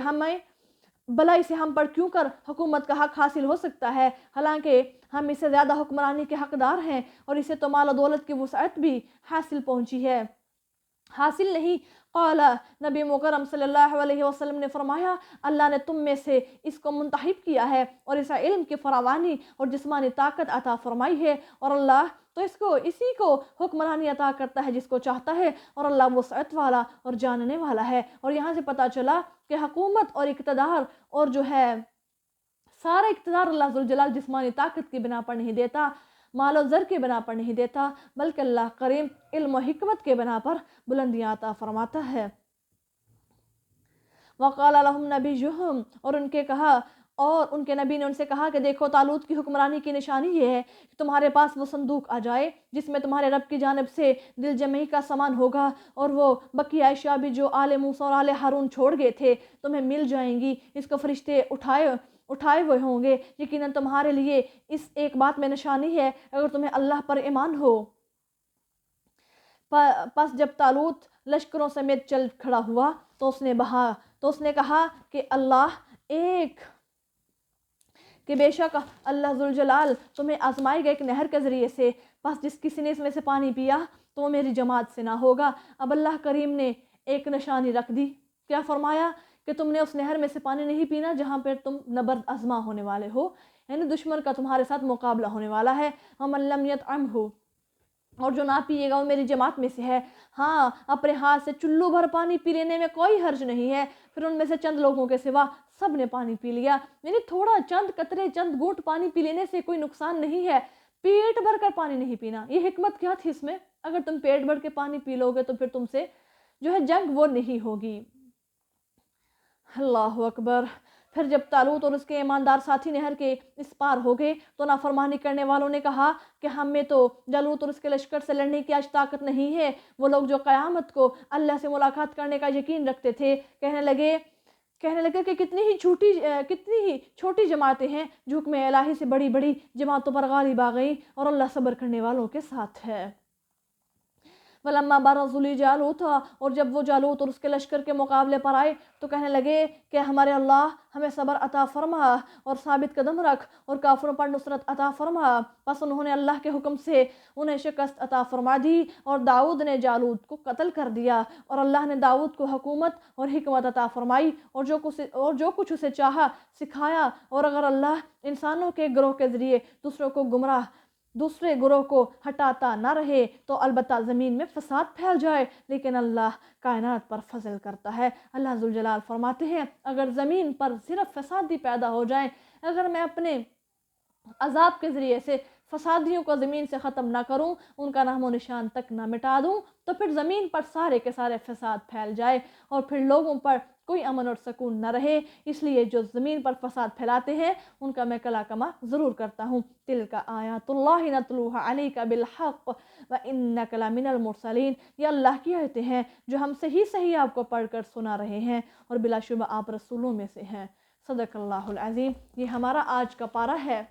ہمیں بھلا اسے ہم پر کیوں کر حکومت کا حق حاصل ہو سکتا ہے، حالانکہ ہم اس سے زیادہ حکمرانی کے حقدار ہیں، اور اسے تو مال و دولت کی وسعت بھی حاصل پہنچی ہے، حاصل نہیں۔ قال، نبی مکرم صلی اللہ علیہ وسلم نے فرمایا، اللہ نے تم میں سے اس کو منتخب کیا ہے اور اسے علم کی فراوانی اور جسمانی طاقت عطا فرمائی ہے، اور اللہ تو اسی کو حکمرانی عطا کرتا ہے جس کو چاہتا ہے، اور اللہ وسعت والا اور جاننے والا ہے۔ اور یہاں سے پتہ چلا کہ حکومت اور اقتدار اور جو ہے سارا اقتدار اللہ ذوالجلال جسمانی طاقت کی بنا پر نہیں دیتا، مال و زر کے بنا پر نہیں دیتا، بلکہ اللہ کریم علم و حکمت کے بنا پر بلندیاں عطا فرماتا ہے۔ وقال لهم نبیہم، اور ان کے نبی نے ان سے کہا کہ دیکھو، طالوت کی حکمرانی کی نشانی یہ ہے کہ تمہارے پاس وہ صندوق آ جائے جس میں تمہارے رب کی جانب سے دل جمعی کا سامان ہوگا، اور وہ بقیہ اشیاء بھی جو آل موسیٰ اور آل ہارون چھوڑ گئے تھے تمہیں مل جائیں گی۔ اس کو فرشتے اٹھائے ہوئے ہوں گے۔ یقیناً تمہارے لیے اس ایک بات میں نشانی ہے اگر تمہیں اللہ پر ایمان ہو۔ پس جب طالوت لشکروں سمیت چل کھڑا ہوا تو اس نے کہا کہ بے شک اللہ ذوالجلال تمہیں آزمائے گا ایک نہر کے ذریعے سے، پس جس کسی نے اس میں سے پانی پیا تو وہ میری جماعت سے نہ ہوگا۔ اب اللہ کریم نے ایک نشانی رکھ دی، کیا فرمایا کہ تم نے اس نہر میں سے پانی نہیں پینا جہاں پر تم نبرد آزما ہونے والے ہو، یعنی دشمن کا تمہارے ساتھ مقابلہ ہونے والا ہے۔ وَمَن لَّمْ يَطْعَمْهُ، اور جو نہ پیے گا وہ میری جماعت میں سے ہے۔ ہاں، اپنے ہاتھ سے چلو بھر پانی پی لینے میں کوئی حرج نہیں ہے۔ پھر ان میں سے چند لوگوں کے سوا سب نے پانی پی لیا، یعنی تھوڑا چند قطرے چند گھونٹ پانی پی لینے سے کوئی نقصان نہیں ہے، پیٹ بھر کر پانی نہیں پینا۔ یہ حکمت کیا تھی اس میں؟ اگر تم پیٹ بھر کے پانی پی لو گے تو پھر تم سے جو ہے جنگ وہ نہیں ہوگی۔ اللہ اکبر۔ پھر جب طالوت اور اس کے ایماندار ساتھی نہر کے اس پار ہو گئے تو نافرمانی کرنے والوں نے کہا کہ ہم میں تو جالوت اور اس کے لشکر سے لڑنے کی آج طاقت نہیں ہے۔ وہ لوگ جو قیامت کو اللہ سے ملاقات کرنے کا یقین رکھتے تھے کہنے لگے کہ کتنی ہی چھوٹی جماعتیں ہیں جو حکم الہی سے بڑی بڑی جماعتوں پر غالب آ گئیں، اور اللہ صبر کرنے والوں کے ساتھ ہے۔ وَلَمَّا بَرَزُوا لِجَالُوتَ، اور جب وہ جالوت اور اس کے لشکر کے مقابلے پر آئے تو کہنے لگے کہ ہمارے اللہ ہمیں صبر عطا فرما اور ثابت قدم رکھ اور کافروں پر نصرت عطا فرما۔ پس انہوں نے اللہ کے حکم سے انہیں شکست عطا فرما دی، اور داؤد نے جالوت کو قتل کر دیا، اور اللہ نے داؤد کو حکومت اور حکمت عطا فرمائی، اور جو کچھ اسے چاہا سکھایا۔ اور اگر اللہ انسانوں کے گروہ کے ذریعے دوسرے گروہ کو ہٹاتا نہ رہے تو البتہ زمین میں فساد پھیل جائے، لیکن اللہ کائنات پر فضل کرتا ہے۔ اللہ ذوالجلال فرماتے ہیں اگر زمین پر صرف فسادی پیدا ہو جائیں، اگر میں اپنے عذاب کے ذریعے سے فسادیوں کو زمین سے ختم نہ کروں، ان کا نام و نشان تک نہ مٹا دوں، تو پھر زمین پر سارے کے سارے فساد پھیل جائے اور پھر لوگوں پر کوئی امن اور سکون نہ رہے۔ اس لیے جو زمین پر فساد پھیلاتے ہیں ان کا میں کلا کما ضرور کرتا ہوں۔ تِلْکَ آیاتُ اللہِ نَتْلُوهَا عَلَيْكَ بِالْحَقِّ وَإِنَّكَ لَمِنَ الْمُرْسَلِينَ، یہ اللہ کی آیتیں ہیں جو ہم صحیح آپ کو پڑھ کر سنا رہے ہیں، اور بلا شبہ آپ رسولوں میں سے ہیں۔ صدق اللہ العظیم۔ یہ ہمارا آج کا پارہ ہے،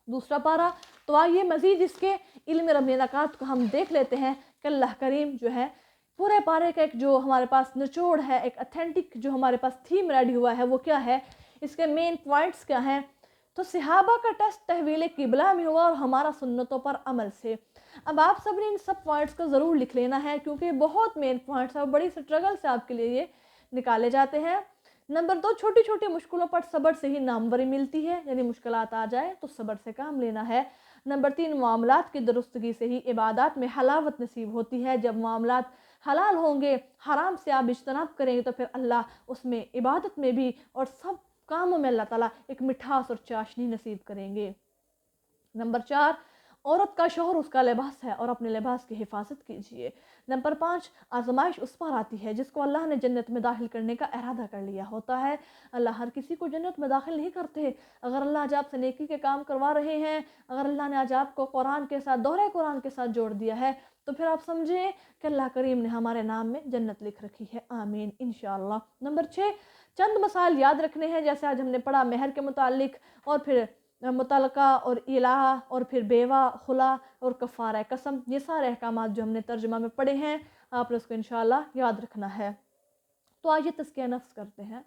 دوسرا پارہ۔ تو آئیے مزید اس کے علم ربی نکات کو ہم دیکھ لیتے ہیں کہ اللہ کریم جو ہے پورے پارے کا ایک جو ہمارے پاس نچوڑ ہے، ایک اتھینٹک جو ہمارے پاس تھیم ریڈی ہوا ہے وہ کیا ہے، اس کے مین پوائنٹس کیا ہیں۔ تو صحابہ کا ٹیسٹ تحویل قبلہ میں ہوا اور ہمارا سنتوں پر عمل سے۔ اب آپ سب نے ان سب پوائنٹس کو ضرور لکھ لینا ہے کیونکہ بہت مین پوائنٹس ہیں اور بڑی سٹرگل سے آپ کے لیے یہ نکالے جاتے ہیں۔ نمبر 2، چھوٹی چھوٹی مشکلوں پر صبر سے ہی ناموری ملتی ہے، یعنی مشکلات آ جائے تو صبر سے کام لینا ہے۔ نمبر 3، معاملات کی درستگی سے ہی عبادات میں حلاوت نصیب ہوتی ہے۔ جب معاملات حلال ہوں گے، حرام سے آپ اجتناب کریں گے تو پھر اللہ اس میں عبادت میں بھی اور سب کاموں میں اللہ تعالیٰ ایک مٹھاس اور چاشنی نصیب کریں گے۔ نمبر 4، عورت کا شوہر اس کا لباس ہے اور اپنے لباس کی حفاظت کیجیے۔ نمبر 5، آزمائش اس پر آتی ہے جس کو اللہ نے جنت میں داخل کرنے کا ارادہ کر لیا ہوتا ہے۔ اللہ ہر کسی کو جنت میں داخل نہیں کرتے۔ اگر اللہ آج آپ سے نیکی کے کام کروا رہے ہیں، اگر اللہ نے آج آپ کو قرآن کے ساتھ دوہرے قرآن کے ساتھ جوڑ دیا ہے تو پھر آپ سمجھیں کہ اللہ کریم نے ہمارے نام میں جنت لکھ رکھی ہے، آمین انشاءاللہ۔ نمبر 6، چند مسائل یاد رکھنے ہیں جیسے آج ہم نے پڑھا مہر کے متعلق، اور پھر متعلقہ اور الہ، اور پھر بیوہ، خلا اور کفارہ قسم، یہ سارے احکامات جو ہم نے ترجمہ میں پڑھے ہیں آپ نے اس کو انشاءاللہ یاد رکھنا ہے۔ تو آئیے تزکیہ نفس کرتے ہیں۔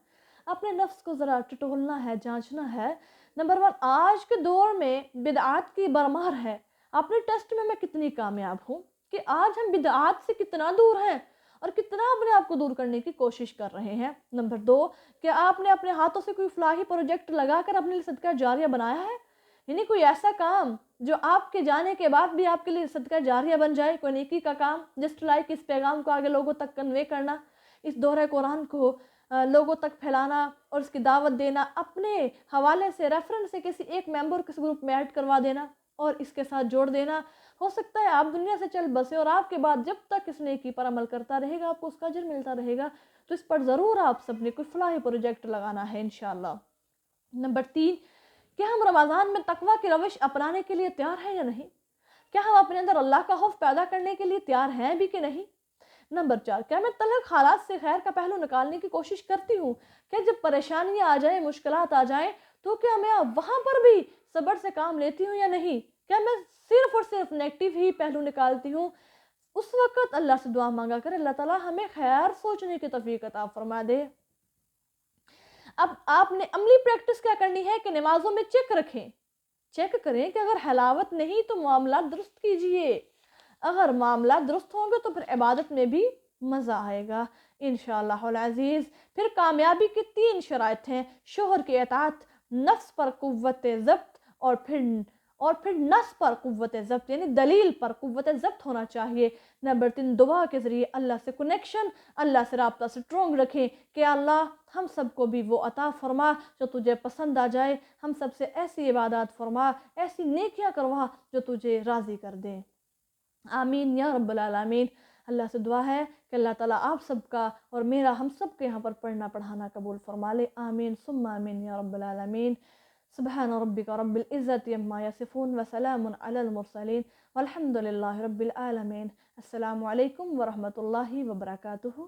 اپنے نفس کو ذرا ٹٹولنا ہے، جانچنا ہے۔ نمبر 1، آج کے دور میں بدعات کی برمار ہے۔ اپنے ٹیسٹ میں کتنی کامیاب ہوں کہ آج ہم بدعات سے کتنا دور ہیں اور کتنا اپنے آپ کو دور کرنے کی کوشش کر رہے ہیں۔ نمبر 2، کہ آپ نے اپنے ہاتھوں سے کوئی فلاحی پروجیکٹ لگا کر اپنے لیے صدقہ جاریہ بنایا ہے، یعنی کوئی ایسا کام جو آپ کے جانے کے بعد بھی آپ کے لیے صدقہ جاریہ بن جائے، کوئی نیکی کا کام، جسٹ لائک اس پیغام کو آگے لوگوں تک کنوے کرنا، اس دورہ قرآن کو لوگوں تک پھیلانا اور اس کی دعوت دینا، اپنے حوالے سے ریفرنس سے کسی ایک ممبر کسی گروپ میں ایڈ کروا دینا اور اس کے ساتھ جوڑ دینا۔ ہو سکتا ہے آپ دنیا سے چل بسے اور آپ کے بعد جب تک اس نیکی پر عمل کرتا رہے گا آپ کو اس کا اجر ملتا رہے گا، تو اس پر ضرور آپ سب نے کوئی فلاحی پروجیکٹ لگانا ہے انشاءاللہ۔ نمبر 3، کیا ہم رمضان میں تقویٰ کی روش اپنانے کے لیے تیار ہیں یا نہیں؟ کیا ہم اپنے اندر اللہ کا خوف پیدا کرنے کے لیے تیار ہیں بھی کہ نہیں؟ نمبر 4، کیا میں تلخ حالات سے خیر کا پہلو نکالنے کی کوشش کرتی ہوں؟ کیا جب پریشانیاں آ جائیں، مشکلات آ جائیں تو کیا میں وہاں پر بھی صبر سے کام لیتی ہوں یا نہیں؟ کیا میں صرف اور صرف نیگیٹو ہی پہلو نکالتی ہوں؟ اس وقت اللہ سے دعا مانگا کر اللہ تعالیٰ ہمیں خیر سوچنے کی توفیق عطا فرما دے۔ اب آپ نے عملی پریکٹس کیا کرنی ہے کہ نمازوں میں چیک رکھیں، چیک کریں کہ اگر حلاوت نہیں تو معاملات درست کیجئے، اگر معاملات درست ہوں گے تو پھر عبادت میں بھی مزہ آئے گا انشاءاللہ العزیز۔ پھر کامیابی کی 3 شرائط ہیں: شوہر کی اطاعت، نفس پر قوت ضبط اور پھر نفس پر قوت ضبط، یعنی دلیل پر قوت ضبط ہونا چاہیے۔ نمبر 3، دعا کے ذریعے اللہ سے کنیکشن، اللہ سے رابطہ سٹرونگ رکھیں کہ اللہ ہم سب کو بھی وہ عطا فرما جو تجھے پسند آ جائے، ہم سب سے ایسی عبادات فرما، ایسی نیکیاں کروا جو تجھے راضی کر دیں، آمین یا رب العالمین۔ اللہ سے دعا ہے کہ اللہ تعالیٰ آپ سب کا اور میرا، ہم سب کے یہاں پر پڑھنا پڑھانا قبول فرما لے، آمین ثم آمین یا رب العالمین۔ سبحان ربک رب العزت عما یصفون وسلام علی المرسلین والحمد للہ رب العالمین۔ السلام علیکم ورحمۃ اللہ وبرکاتہ۔